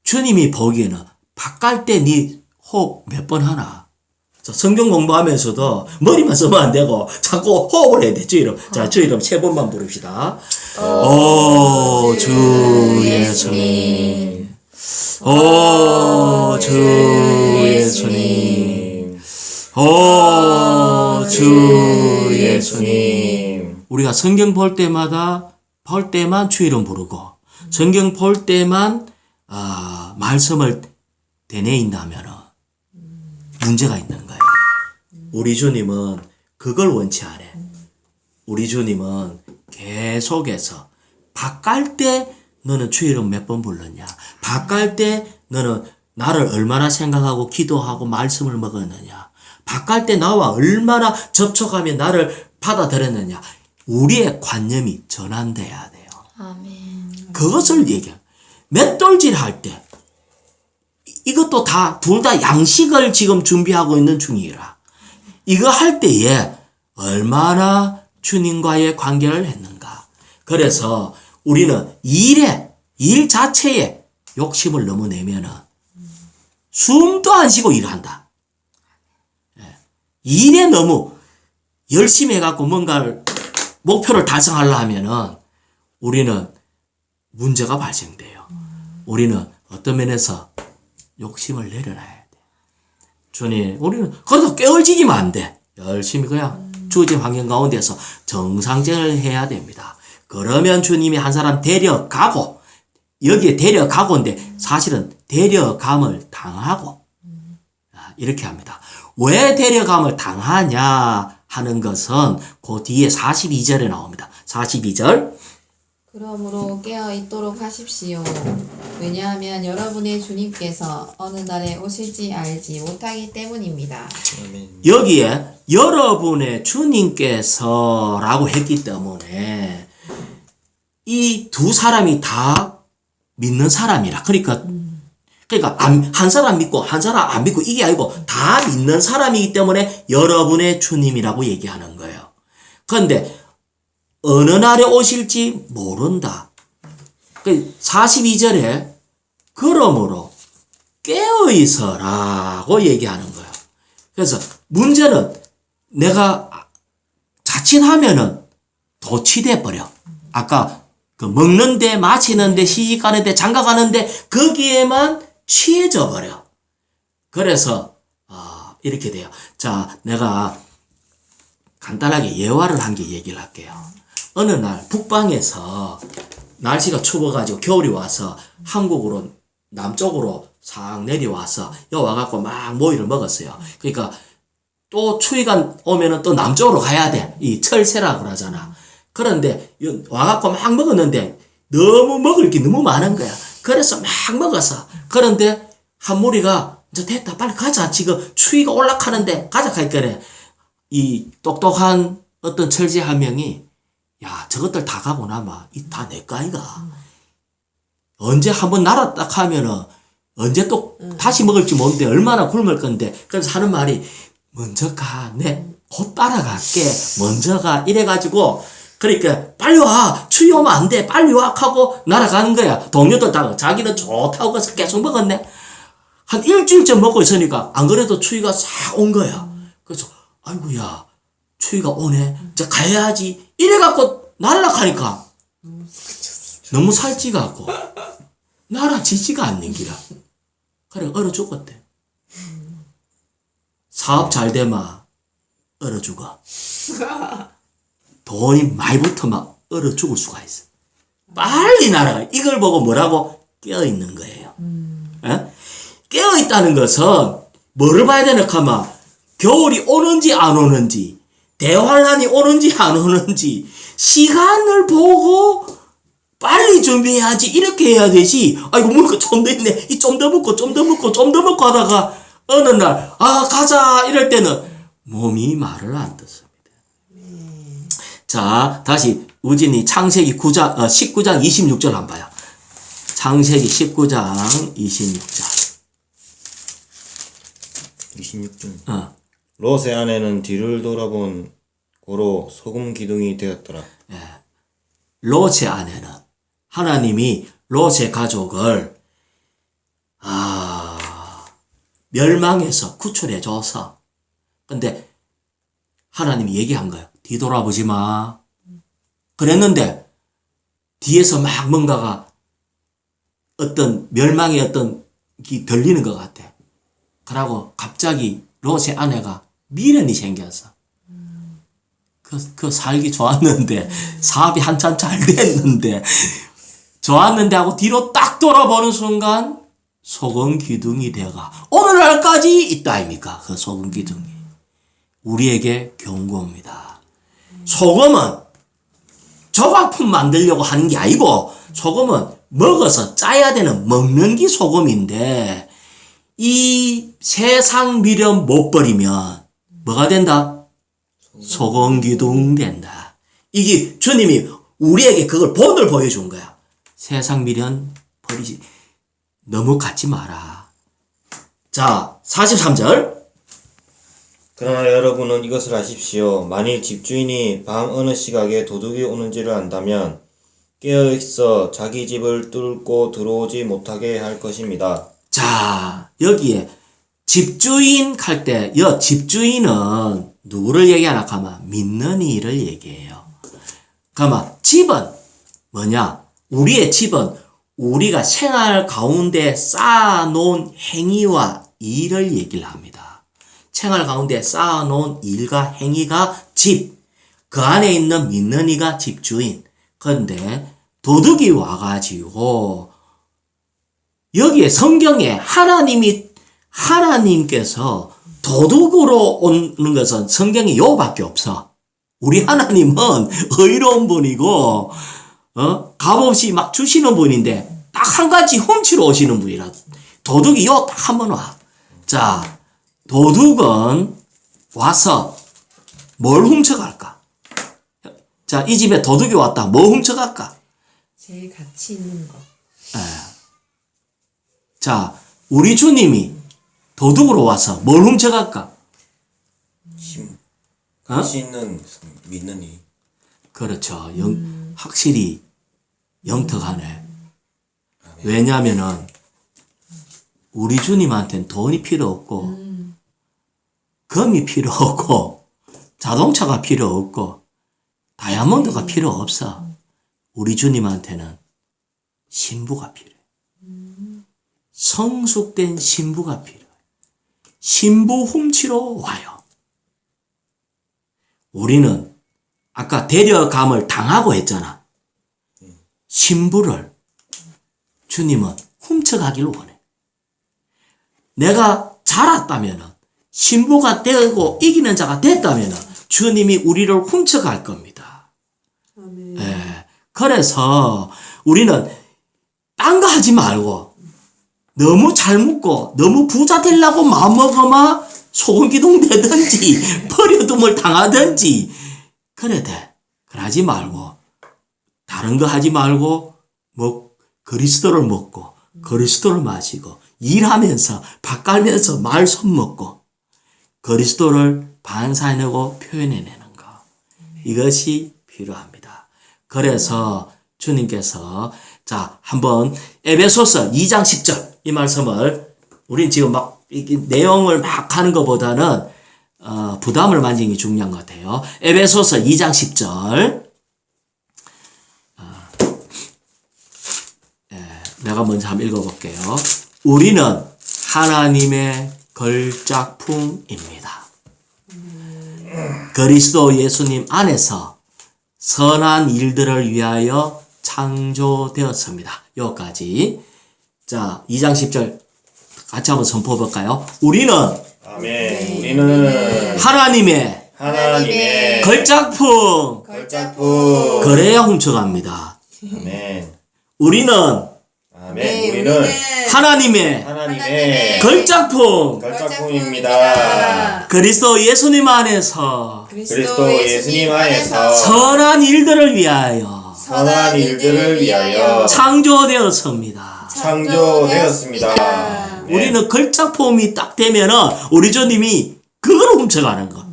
주님이 보기에는 밥 갈 때 네 호흡 몇 번 하나? 성경 공부하면서도 머리만 쓰면 안 되고 자꾸 호흡을 해야 돼. 주 이름. 자, 주 이름 3번만 부릅시다. 오, 주 예수님. 오, 주 예수님. 오, 주 예수님. 우리가 성경 볼 때만 주 이름 부르고 성경 볼 때만 말씀을 되뇌인다면 문제가 있는 거예요. 우리 주님은 그걸 원치 않아. 우리 주님은 계속해서 밥 갈 때 너는 주 이름 몇 번 불렀냐? 밥 갈 때 너는 나를 얼마나 생각하고 기도하고 말씀을 먹었느냐? 밥 갈 때 나와 얼마나 접촉하며 나를 받아들였느냐? 우리의 관념이 전환돼야 돼요. 아멘. 그것을 얘기해. 맷돌질 할 때 이것도 둘 다 양식을 지금 준비하고 있는 중이라. 이거 할 때에 얼마나 주님과의 관계를 했는가. 그래서 우리는 일 자체에 욕심을 너무 내면은 숨도 안 쉬고 일한다. 일에 너무 열심히 해갖고 뭔가를 목표를 달성하려 하면은 우리는 문제가 발생돼요. 우리는 어떤 면에서 욕심을 내려놔야 돼. 주님, 우리는 그래도 깨어지기만 안 돼. 열심히 그냥 주어진 환경 가운데서 정상적을 해야 됩니다. 그러면 주님이 한 사람 데려가고, 여기에 데려가고인데 사실은 데려감을 당하고, 이렇게 합니다. 왜 데려감을 당하냐 하는 것은 그 뒤에 42절에 나옵니다. 42절. 그러므로 깨어 있도록 하십시오. 왜냐하면 여러분의 주님께서 어느 날에 오실지 알지 못하기 때문입니다. 아멘. 여기에 여러분의 주님께서라고 했기 때문에 이 두 사람이 다 믿는 사람이라. 그러니까 한 사람 믿고 한 사람 안 믿고 이게 아니고 다 믿는 사람이기 때문에 여러분의 주님이라고 얘기하는 거예요. 그런데 어느 날에 오실지 모른다. 42절에 그러므로 깨어있어라고 얘기하는 거예요. 그래서 문제는 내가 자칫하면은 도취돼 버려. 아까 그 먹는데 마시는데 시집가는데 장가가는데 거기에만 취해져 버려. 그래서 이렇게 돼요. 자, 내가 간단하게 예화를 한 개 얘기를 할게요. 어느 날 북방에서 날씨가 추워가지고 겨울이 와서 한국으로 남쪽으로 싹 내려와서 여기 와갖고 막 모이를 먹었어요. 그러니까 또 추위가 오면은 또 남쪽으로 가야 돼. 이 철새라 그러잖아. 그런데 와갖고 막 먹었는데 너무 먹을 게 너무 많은 거야. 그래서 막 먹었어. 그런데 한 무리가 이제 됐다 빨리 가자. 지금 추위가 올라가는데 가자 하니까 이 똑똑한 어떤 철새 한 명이 야 저것들 다 가고 나면 이 다 내 거 아이가. 언제 한번 날았다 하면은 언제 또 다시 먹을지 모르는데 얼마나 굶을 건데. 그래서 하는 말이 먼저 가. 내 곧 따라갈게. 먼저 가. 이래가지고 그러니까 빨리 와. 추위 오면 안 돼. 빨리 와 하고 날아가는 거야. 동료들 다 자기는 좋다고 가서 계속 먹었네. 한 일주일째 먹고 있으니까 안 그래도 추위가 싹 온 거야. 그래서 아이고야 추위가 오네. 이제 가야지. 이래갖고 날아가니까 너무 살찌갖고 날아지지가 않는 기라. 그래 얼어 죽었대. 사업 잘 되면 얼어 죽어. 돈이 많이 붙으면 얼어 죽을 수가 있어. 빨리 날아가. 이걸 보고 뭐라고? 깨어있는 거예요. 에? 깨어있다는 것은 뭐를 봐야 되나 하면 겨울이 오는지 안 오는지 대환란이 오는지 안 오는지 시간을 보고 빨리 준비해야지. 이렇게 해야 되지. 아이고 먹을 거 좀 더 있네. 이 좀 더 먹고 좀 더 먹고 좀 더 먹고 하다가 어느 날 가자 이럴 때는 몸이 말을 안 듣습니다. 자 다시 우진이 창세기 19장 26절 한번 봐요. 창세기 19장 26절 26절. 롯의 아내는 뒤를 돌아본 고로 소금 기둥이 되었더라. 롯의 아내는 하나님이 롯의 가족을 멸망해서 구출해줘서 근데 하나님이 얘기한 거예요. 뒤돌아보지 마. 그랬는데 뒤에서 막 뭔가가 어떤 멸망의 어떤 게 들리는 것 같아. 그러고 갑자기 롯의 아내가 미련이 생겼어. 그 살기 좋았는데 사업이 한참 잘 됐는데 좋았는데 하고 뒤로 딱 돌아보는 순간 소금 기둥이 되어가 오늘날까지 있다 아닙니까? 그 소금 기둥이 우리에게 경고입니다. 소금은 조각품 만들려고 하는 게 아니고 소금은 먹어서 짜야 되는 먹는 게 소금인데 이 세상 미련 못 버리면 뭐가 된다? 소금 기둥 된다. 이게 주님이 우리에게 그걸 본을 보여준 거야. 세상 미련 버리지. 너무 갖지 마라. 자, 43절. 그러나 여러분은 이것을 아십시오. 만일 집주인이 밤 어느 시각에 도둑이 오는지를 안다면 깨어있어 자기 집을 뚫고 들어오지 못하게 할 것입니다. 자, 여기에 집주인 할 때, 집주인은 누구를 얘기하나 하면 믿는 이를 얘기해요. 그러면 집은 뭐냐? 우리의 집은 우리가 생활 가운데 쌓아놓은 행위와 일을 얘기를 합니다. 생활 가운데 쌓아놓은 일과 행위가 집, 그 안에 있는 믿는 이가 집주인. 그런데 도둑이 와가지고 여기에 성경에 하나님께서 도둑으로 오는 것은 성경에 요밖에 없어. 우리 하나님은 의로운 분이고 값없이 막 주시는 분인데 딱 한 가지 훔치러 오시는 분이라. 도둑이 요 딱 한 번 와. 자, 도둑은 와서 뭘 훔쳐갈까? 자, 이 집에 도둑이 왔다. 뭐 훔쳐갈까? 제일 가치 있는 것. 자, 우리 주님이 도둑으로 와서 뭘 훔쳐갈까? 가치 있는 믿는 이. 그렇죠. 확실히 영특하네. 왜냐면은 우리 주님한테는 돈이 필요 없고 금이 필요 없고 자동차가 필요 없고 다이아몬드가 필요 없어. 우리 주님한테는 신부가 필요해. 성숙된 신부가 필요해. 신부 훔치러 와요. 우리는 아까 데려감을 당하고 했잖아. 신부를 주님은 훔쳐가기를 원해. 내가 자랐다면 신부가 되고 이기는 자가 됐다면 주님이 우리를 훔쳐갈 겁니다. 아멘. 예. 그래서 우리는 딴 거 하지 말고 너무 잘 먹고 너무 부자 되려고 마음먹으면 소금기둥 되든지 버려둠을 당하든지 그래 돼. 그러지 말고 다른 거 하지 말고 그리스도를 먹고 그리스도를 마시고 일하면서 밥 깔면서 말 손먹고 그리스도를 반사해내고 표현해내는 거. 이것이 필요합니다. 그래서 주님께서 자 한번 에베소서 2장 10절 이 말씀을 우린 지금 막 내용을 막 하는 것보다는 부담을 만지는 게 중요한 것 같아요. 에베소서 2장 10절 내가 먼저 한번 읽어볼게요. 우리는 하나님의 걸작품입니다. 그리스도 예수님 안에서 선한 일들을 위하여 창조되었습니다. 여기까지. 자, 2장 10절 같이 한번 선포해 볼까요? 우리는 아멘. 우리는 하나님의 걸작품. 걸작품. 그래야 훔쳐갑니다. 아멘. 우리는 아멘. 우리는 하나님의 걸작품. 걸작품입니다. 그리스도 예수님 안에서 그리스도 예수님 안에서 선한 일들을 위하여 선한 일들을 위하여 창조되었습니다. 창조되었습니다. 네. 우리는 걸작품이 딱 되면은 우리 주님이 그걸 훔쳐가는 거.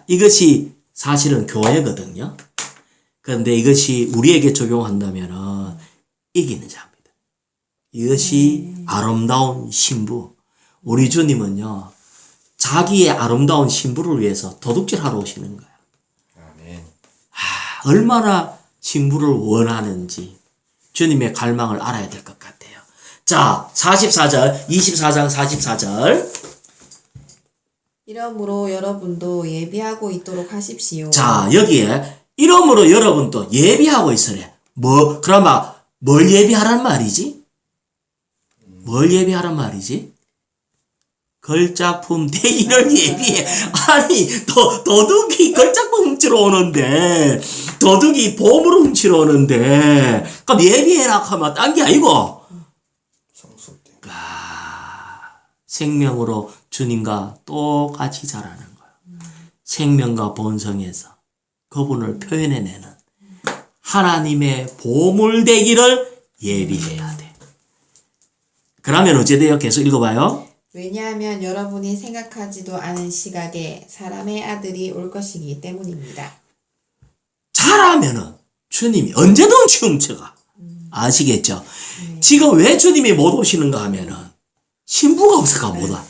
이것이 사실은 교회거든요. 그런데 이것이 우리에게 적용한다면은 이기는 자입니다. 이것이 아름다운 신부. 우리 주님은요, 자기의 아름다운 신부를 위해서 도둑질하러 오시는 거예요. 아멘. 얼마나 신부를 원하는지 주님의 갈망을 알아야 될 것 같아요. 자, 44절, 24장 44절. 이러므로 여러분도 예비하고 있도록 하십시오. 자, 여기에 이러므로 여러분도 예비하고 있으래. 그러면 뭘 예비하란 말이지? 뭘 예비하란 말이지? 걸작품 되기를 예비해. 아니, 도둑이 걸작품 훔치러 오는데, 도둑이 보물을 훔치러 오는데, 그럼 예비해라 하면 딴 게 아니고, 성숙된. 생명으로 주님과 똑같이 자라는 거예요. 생명과 본성에서 그분을 표현해내는 하나님의 보물 되기를 예비해야 돼. 그러면 어째 돼요? 계속 읽어봐요. 왜냐하면 여러분이 생각하지도 않은 시각에 사람의 아들이 올 것이기 때문입니다. 잘하면은 주님이 언제든지 훔쳐가. 아시겠죠? 지금 왜 주님이 못 오시는가 하면은 신부가 없어가 못 와.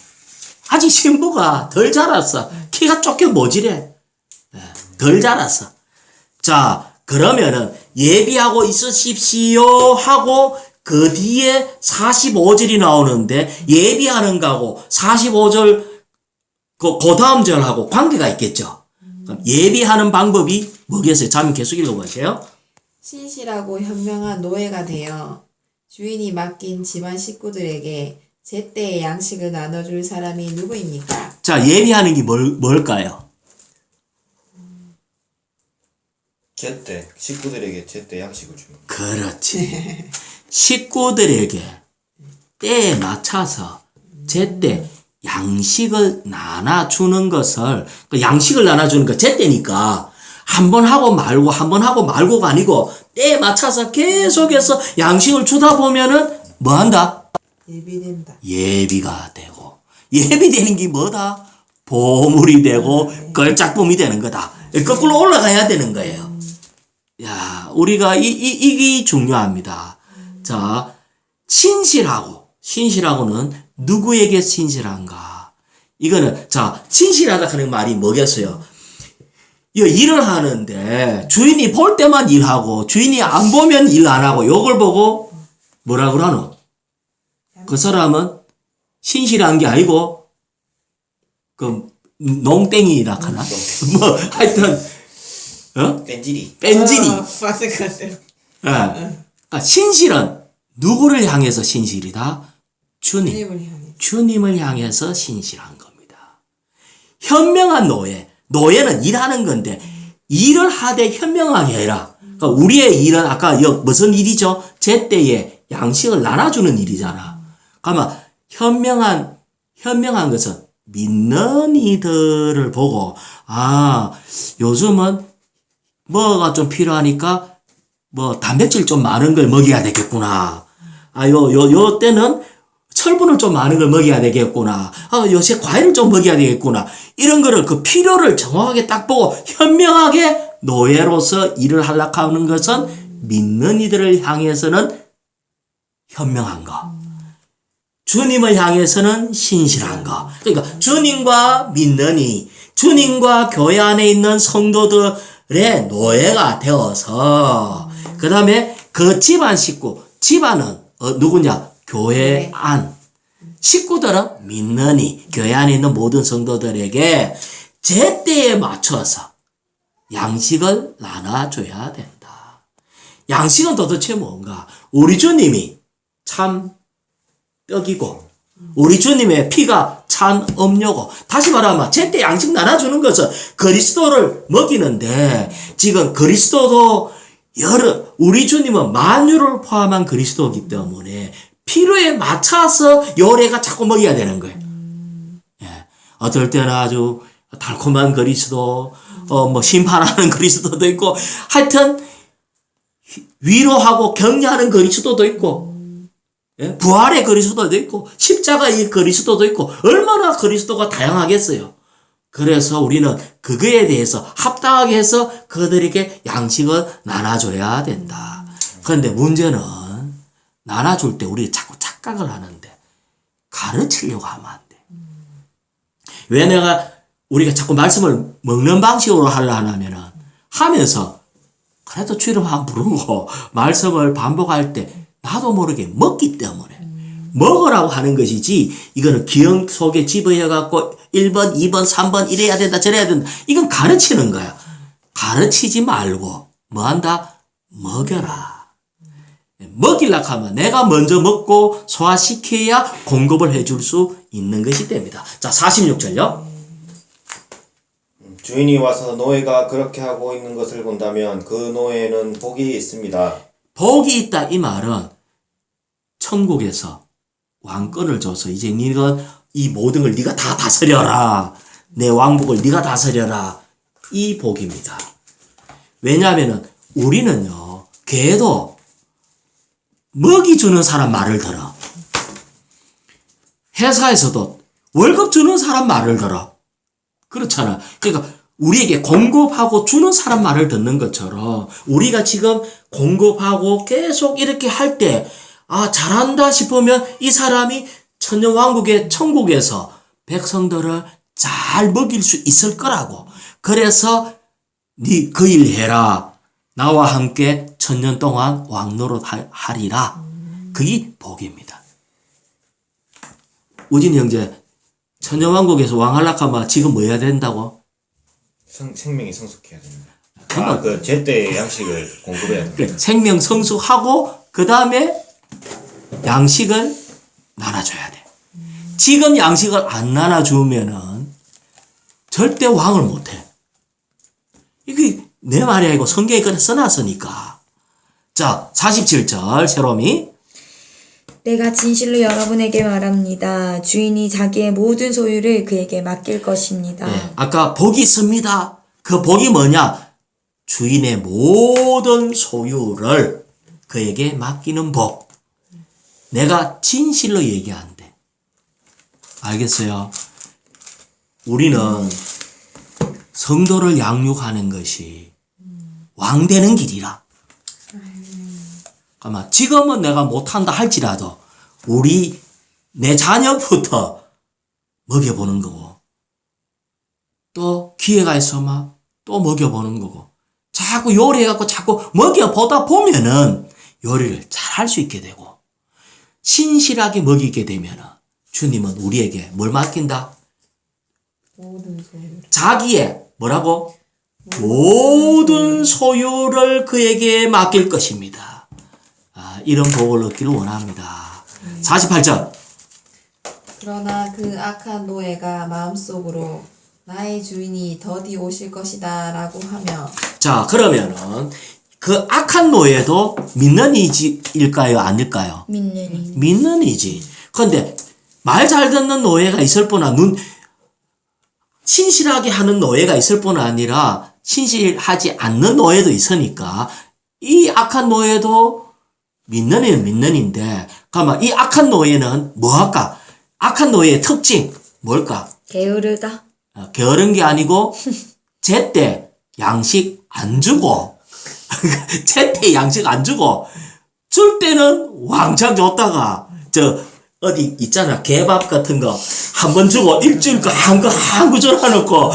아직 신부가 덜 자랐어. 키가 쫓겨 모지래. 덜 자랐어. 자, 그러면은 예비하고 있으십시오 하고 그 뒤에 45절이 나오는데 예비하는 거하고 45절 그 다음 절하고 관계가 있겠죠. 그럼 예비하는 방법이 뭐겠어요? 자면 계속 읽어보세요. 신실하고 현명한 노예가 되어 주인이 맡긴 집안 식구들에게 제때의 양식을 나눠줄 사람이 누구입니까? 자, 예비하는 게 뭘까요? 제때 식구들에게 제때 양식을 주는 거. 그렇지. 식구들에게 때에 맞춰서 제때 양식을 나눠주는 것을, 그 양식을 나눠주는 거 제때니까 한 번 하고 말고 한 번 하고 말고가 아니고 때에 맞춰서 계속해서 양식을 주다 보면은 뭐 한다? 예비된다. 예비가 되고, 예비되는 게 뭐다? 보물이 되고 걸작품이 되는 거다. 거꾸로 올라가야 되는 거예요. 야, 우리가 이게 중요합니다. 자, 신실하고는 누구에게 신실한가? 이거는, 자, 신실하다 하는 말이 뭐겠어요? 일을 하는데 주인이 볼 때만 일하고 주인이 안 보면 일 안 하고 요걸 보고 뭐라 그러노? 그 사람은 신실한 게 아니고 그 농땡이라 하나? 뭐 하여튼 뺀질이. 뺀질이. 맞을 것 같아요. 그러니까 신실은 누구를 향해서 신실이다? 주님. 주님을 향해. 주님을 향해서 신실한 겁니다. 현명한 노예는 일하는 건데 일을 하되 현명하게 해라. 그러니까 우리의 일은 아까 무슨 일이죠? 제때에 양식을 나눠주는 일이잖아. 그러면 현명한 것은 믿는 이들을 보고, 요즘은 뭐가 좀 필요하니까 뭐 단백질 좀 많은 걸 먹여야 되겠구나. 요 때는 철분을 좀 많은 걸 먹여야 되겠구나. 요새 과일을 좀 먹여야 되겠구나. 이런 거를 그 필요를 정확하게 딱 보고 현명하게 노예로서 일을 하려고 하는 것은 믿는 이들을 향해서는 현명한 거. 주님을 향해서는 신실한 거. 그러니까 주님과 믿는 이, 주님과 교회 안에 있는 성도들의 노예가 되어서 그 다음에 그 집안 식구, 집안은 누구냐? 교회 안. 식구들은 믿는 이, 교회 안에 있는 모든 성도들에게 제때에 맞춰서 양식을 나눠줘야 된다. 양식은 도대체 뭔가? 우리 주님이 참 떡이고 우리 주님의 피가 찬 음료고, 다시 말하면 제때 양식 나눠주는 것은 그리스도를 먹이는데, 지금 그리스도도 우리 주님은 만유를 포함한 그리스도이기 때문에 필요에 맞춰서 요래가 자꾸 먹여야 되는 거예요. 어떨 때는 아주 달콤한 그리스도, 뭐 심판하는 그리스도도 있고, 하여튼 위로하고 격려하는 그리스도도 있고, 부활의 그리스도도 있고, 십자가의 그리스도도 있고, 얼마나 그리스도가 다양하겠어요. 그래서 우리는 그거에 대해서 합당하게 해서 그들에게 양식을 나눠줘야 된다. 그런데 문제는 나눠줄 때 우리 자꾸 착각을 하는데 가르치려고 하면 안 돼. 왜 우리가 자꾸 말씀을 먹는 방식으로 하려 하냐면은 하면서 그래도 주일을 한번 부르고 말씀을 반복할 때 나도 모르게 먹기 때문에 먹으라고 하는 것이지, 이거는 기억 속에 집어여갖고 1번, 2번, 3번 이래야 된다 저래야 된다, 이건 가르치는 거야. 가르치지 말고 뭐 한다? 먹여라. 먹이려고 하면 내가 먼저 먹고 소화시켜야 공급을 해줄 수 있는 것이 됩니다. 자, 46절요. 주인이 와서 노예가 그렇게 하고 있는 것을 본다면 그 노예는 복이 있습니다. 복이 있다 이 말은 천국에서 왕권을 줘서 이제 네가 이 모든 걸 네가 다 다스려라, 내 왕국을 네가 다스려라, 이 복입니다. 왜냐하면은 우리는요, 걔도 먹이 주는 사람 말을 들어. 회사에서도 월급 주는 사람 말을 들어. 그렇잖아. 그러니까 우리에게 공급하고 주는 사람 말을 듣는 것처럼 우리가 지금 공급하고 계속 이렇게 할 때, 잘한다 싶으면 이 사람이 천년왕국의 천국에서 백성들을 잘 먹일 수 있을 거라고. 그래서 네 그 일 해라, 나와 함께 천년 동안 왕노릇 하리라. 그게 복입니다. 우진 형제, 천년왕국에서 왕하려고 하면 지금 뭐 해야 된다고? 생명이 성숙해야 됩니다. 그 제때 양식을 공급해야 됩니다. 그래, 생명 성숙하고 그 다음에 양식을 나눠줘야 돼. 지금 양식을 안 나눠주면은 절대 왕을 못해. 이게 내 말이 아니고 성경에 그래 써놨으니까. 자, 47절 세롬이. 내가 진실로 여러분에게 말합니다. 주인이 자기의 모든 소유를 그에게 맡길 것입니다. 네, 아까 복이 있습니다. 그 복이 뭐냐? 주인의 모든 소유를 그에게 맡기는 복. 내가 진실로 얘기한대. 알겠어요? 우리는 성도를 양육하는 것이 왕되는 길이라. 아마 지금은 내가 못한다 할지라도 우리 내 자녀부터 먹여보는 거고 또 기회가 있으면 또 먹여보는 거고 자꾸 요리해갖고 자꾸 먹여보다 보면은 요리를 잘 할 수 있게 되고 신실하게 먹이게 되면은 주님은 우리에게 뭘 맡긴다? 모든 소유를. 자기의 뭐라고? 모든 소유를 그에게 맡길 것입니다. 이런 복을 얻기를 원합니다. 48절. 그러나 그 악한 노예가 마음속으로 나의 주인이 더디 오실 것이다 라고 하며 자, 그러면은 그 악한 노예도 믿는 이지일까요? 아닐까요? 믿는 믿는 이지. 그런데 말 잘 듣는 노예가 있을 뿐 아니라 신실하게 하는 노예가 있을 뿐 아니라 신실하지 않는 노예도 있으니까 이 악한 노예도 믿는 이는 믿는인데 그러면 이 악한 노예는 뭐 할까? 악한 노예의 특징 뭘까? 게으르다. 게으른 게 아니고 제때 양식 안 주고 제때 양식 안 주고 줄 때는 왕창 줬다가 어디 있잖아 개밥 같은 거 한 번 주고 일주일 거 한 구절 해놓고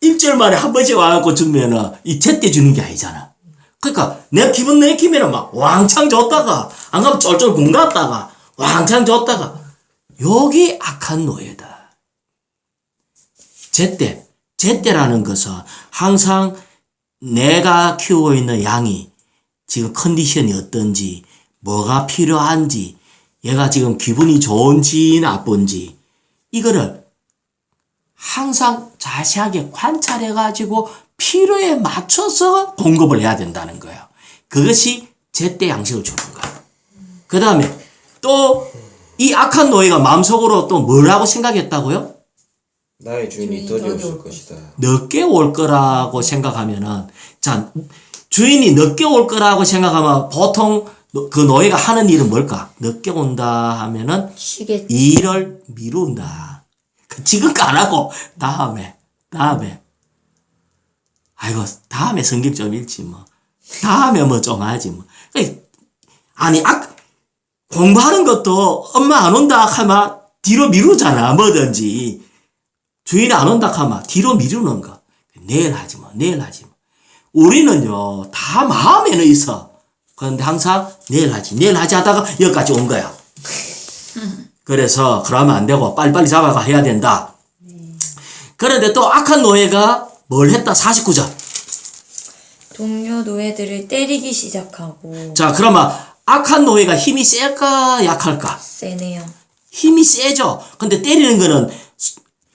일주일 만에 한 번씩 와갖고 주면은 이 제때 주는 게 아니잖아. 그러니까 내 기분 내키면은 막 왕창 줬다가 안 가면 쫄쫄 굶갔다가 왕창 줬다가 여기 악한 노예다. 제때라는 것은 항상 내가 키우고 있는 양이 지금 컨디션이 어떤지 뭐가 필요한지 얘가 지금 기분이 좋은지 나쁜지 이거를 항상 자세하게 관찰해가지고 필요에 맞춰서 공급을 해야 된다는 거예요. 그것이 제때 양식을 주는 거예요. 그 다음에 또 이 악한 노예가 마음속으로 또 뭐라고 생각했다고요? 나의 주인이 더디 오실 것이다. 늦게 올 거라고 생각하면은, 자, 주인이 늦게 올 거라고 생각하면 보통 그 노예가 하는 일은 뭘까? 늦게 온다 하면은 쉬겠지. 일을 미룬다. 지금 안 하고 다음에. 아이고 다음에 성경 좀 읽지 뭐. 다음에 뭐 좀 하지 뭐. 아니 공부하는 것도 엄마 안 온다 하면 뒤로 미루잖아. 뭐든지. 주인이 안 온다 하면 뒤로 미루는 거. 내일 하지 뭐. 우리는요 다 마음에는 있어. 그런데 항상 내일 하지 하다가 여기까지 온 거야. 그래서 그러면 안 되고 빨리빨리 잡아가 해야 된다. 그런데 또 악한 노예가 뭘 했다? 49절. 동료 노예들을 때리기 시작하고. 자, 그러면 악한 노예가 힘이 셀까 약할까? 세네요. 힘이 세죠. 근데 때리는 거는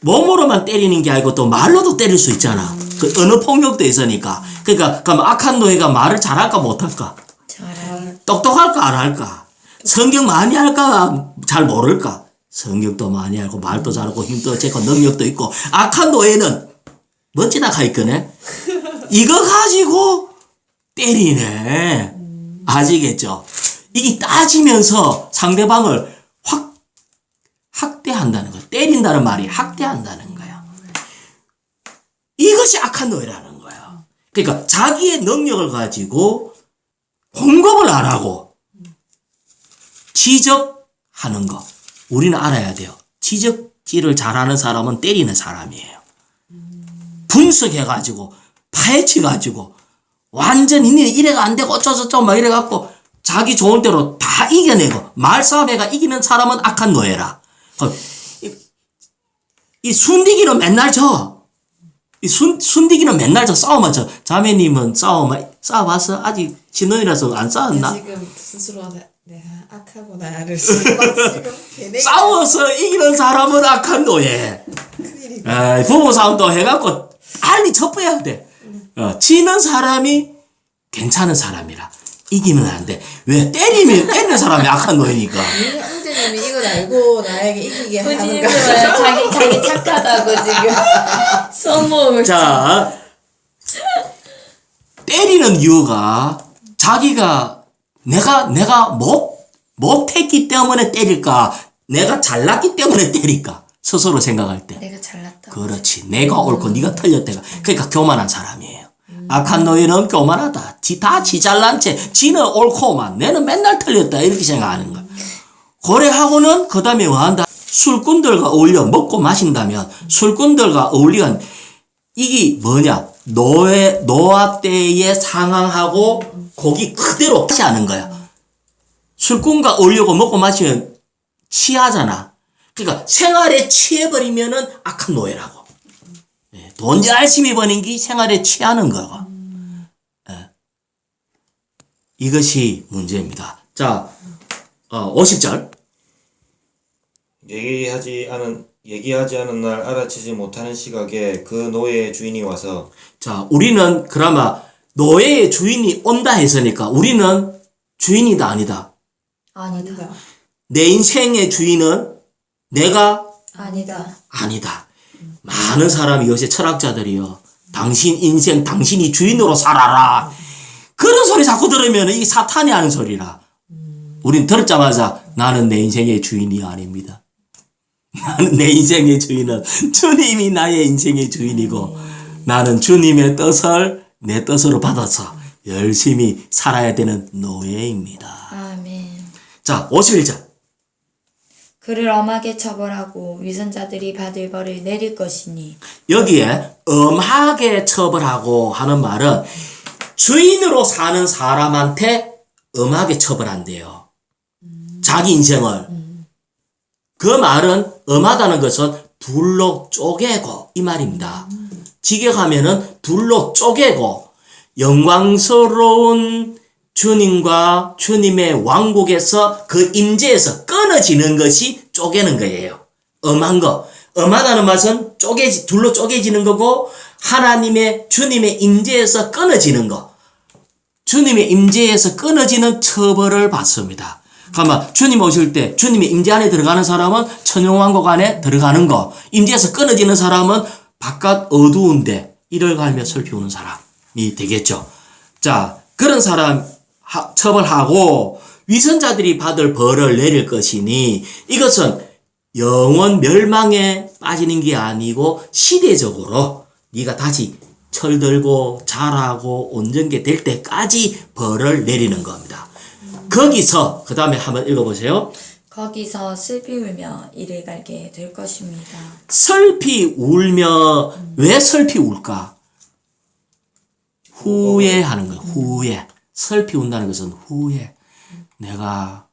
몸으로만 때리는 게 아니고 또 말로도 때릴 수 있잖아. 그 언어 폭력도 있으니까. 그러니까 그럼 악한 노예가 말을 잘할까 못할까? 잘할. 똑똑할까 안 할까? 성경 많이 할까 잘 모를까? 성경도 많이 알고 말도 잘하고 힘도 좋고 능력도 있고 악한 노예는 멋지다 가있거네. 이거 가지고 때리네. 아시겠죠? 이게 따지면서 상대방을 학대한다는 거야. 때린다는 말이 학대한다는 거야. 이것이 악한 노예라는 거야. 그러니까 자기의 능력을 가지고 공급을 안 하고 지적하는 거. 우리는 알아야 돼요. 지적질을 잘하는 사람은 때리는 사람이에요. 분석해가지고 파헤쳐가지고 완전히 니네 이래가 안 되고 어쩌저쩌 막 이래갖고 자기 좋은 대로 다 이겨내고 말싸움해가 이기는 사람은 악한 노예라. 이 순디기는 맨날 져. 순디기는 맨날 져. 싸우면 져. 자매님은 싸워봤어? 아직 신혼이라서 안 싸웠나? 지금 스스로 내가 악하고 나를 지금 싸워서 이기는 사람은 악한 노예. 부부 싸움도 해갖고 알리 첩어야 돼. 지는 사람이 괜찮은 사람이라. 이기면 안 돼. 왜? 때리는 사람이 악한 노예니까. 형제님이 이걸 알고 나에게 이기게 하는 지금 거. 자기 착하다고 지금 손목을 자, 때리는 이유가 자기가 내가 못했기 때문에 때릴까? 내가 잘났기 때문에 때릴까? 스스로 생각할 때. 내가 잘났다. 그렇지. 내가 옳고 네가 틀렸다가. 그러니까 교만한 사람이에요. 악한 노예는 교만하다. 지 잘난 채 지는 옳고만 내는 맨날 틀렸다 이렇게 생각하는 거야. 고래하고는 그 다음에 뭐 한다? 술꾼들과 어울려 먹고 마신다면 술꾼들과 어울리면 이게 뭐냐? 노아 때에 상황하고 고기 그대로 다시 하는 거야. 술꾼과 어울리고 먹고 마시면 취하잖아. 그러니까 생활에 취해버리면은 악한 노예라고. 돈 열심히 버는 게 생활에 취하는 거고. 이것이 문제입니다. 자, 50절. 얘기하지 않은 날 알아채지 못하는 시각에 그 노예의 주인이 와서 자, 우리는 그나마 노예의 주인이 온다 했으니까 우리는 주인이다 아니다. 아니다. 내 인생의 주인은 내가 아니다. 아니다. 많은 사람이 요새 철학자들이요. 당신 인생 당신이 주인으로 살아라. 그런 소리 자꾸 들으면 이 사탄이 하는 소리라. 우린 들었자마자 나는 내 인생의 주인이 아닙니다. 나는 내 인생의 주인은 주님이 나의 인생의 주인이고 나는 주님의 뜻을 내 뜻으로 받아서 열심히 살아야 되는 노예입니다. 아멘. 자, 51절. 그를 엄하게 처벌하고 위선자들이 받을 벌을 내릴 것이니 여기에 엄하게 처벌하고 하는 말은 주인으로 사는 사람한테 엄하게 처벌한대요. 자기 인생을. 그 말은 엄하다는 것은 둘로 쪼개고 이 말입니다. 직역하면은 둘로 쪼개고 영광스러운 주님과 주님의 왕국에서 그 임재에서 끊어지는 것이 쪼개는 거예요. 엄한 거. 엄하다는 말은 둘로 쪼개지는 거고 하나님의 주님의 임재에서 끊어지는 거. 주님의 임재에서 끊어지는 처벌을 받습니다. 그러면 주님 오실 때 주님의 임재 안에 들어가는 사람은 천영왕국 안에 들어가는 거. 임재에서 끊어지는 사람은 바깥 어두운데 이를 갈며 살피우는 사람이 되겠죠. 자, 그런 사람 처벌하고 위선자들이 받을 벌을 내릴 것이니 이것은 영원 멸망에 빠지는 게 아니고 시대적으로 네가 다시 철들고 자라고 온전케 될 때까지 벌을 내리는 겁니다. 거기서 그 다음에 한번 읽어보세요. 거기서 슬피 울며 이를 갈게 될 것입니다. 슬피 울며 왜 슬피 울까? 후회하는 거예요. 후회. 슬피 운다는 것은 후회. 내가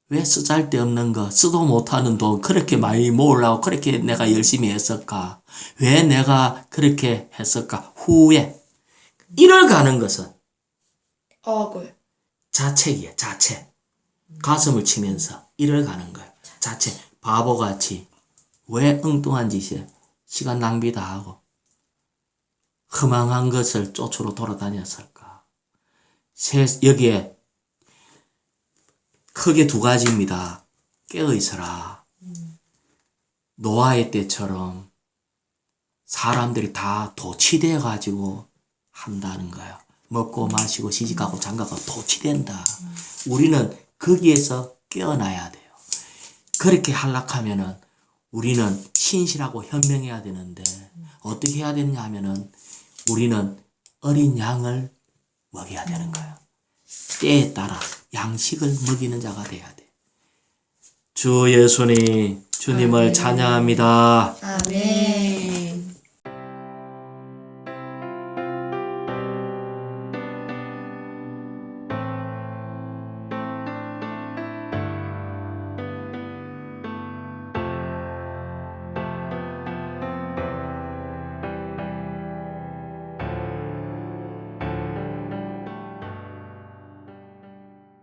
왜 쓰잘데없는 거 쓰도 못하는 돈 그렇게 많이 모으려고 그렇게 내가 열심히 했을까? 왜 내가 그렇게 했을까? 후회. 이를 가는 것은 억울. 자책이에요. 자책. 가슴을 치면서 이를 가는 거예요. 자책. 바보같이 왜 엉뚱한 짓이야? 시간 낭비다 하고 허망한 것을 쫓으러 돌아다녔을까? 여기에 크게 두 가지입니다. 깨어있어라. 노아의 때처럼 사람들이 다 도취돼 가지고 한다는 거예요. 먹고 마시고 시집가고 장가가고 도취된다. 우리는 거기에서 깨어나야 돼요. 그렇게 하려면은 우리는 신실하고 현명해야 되는데 어떻게 해야 되느냐 하면은 우리는 어린 양을 먹여야 되는 거예요. 때에 따라 양식을 먹이는 자가 돼야 돼. 주 예수님, 주님을 찬양합니다. 아멘.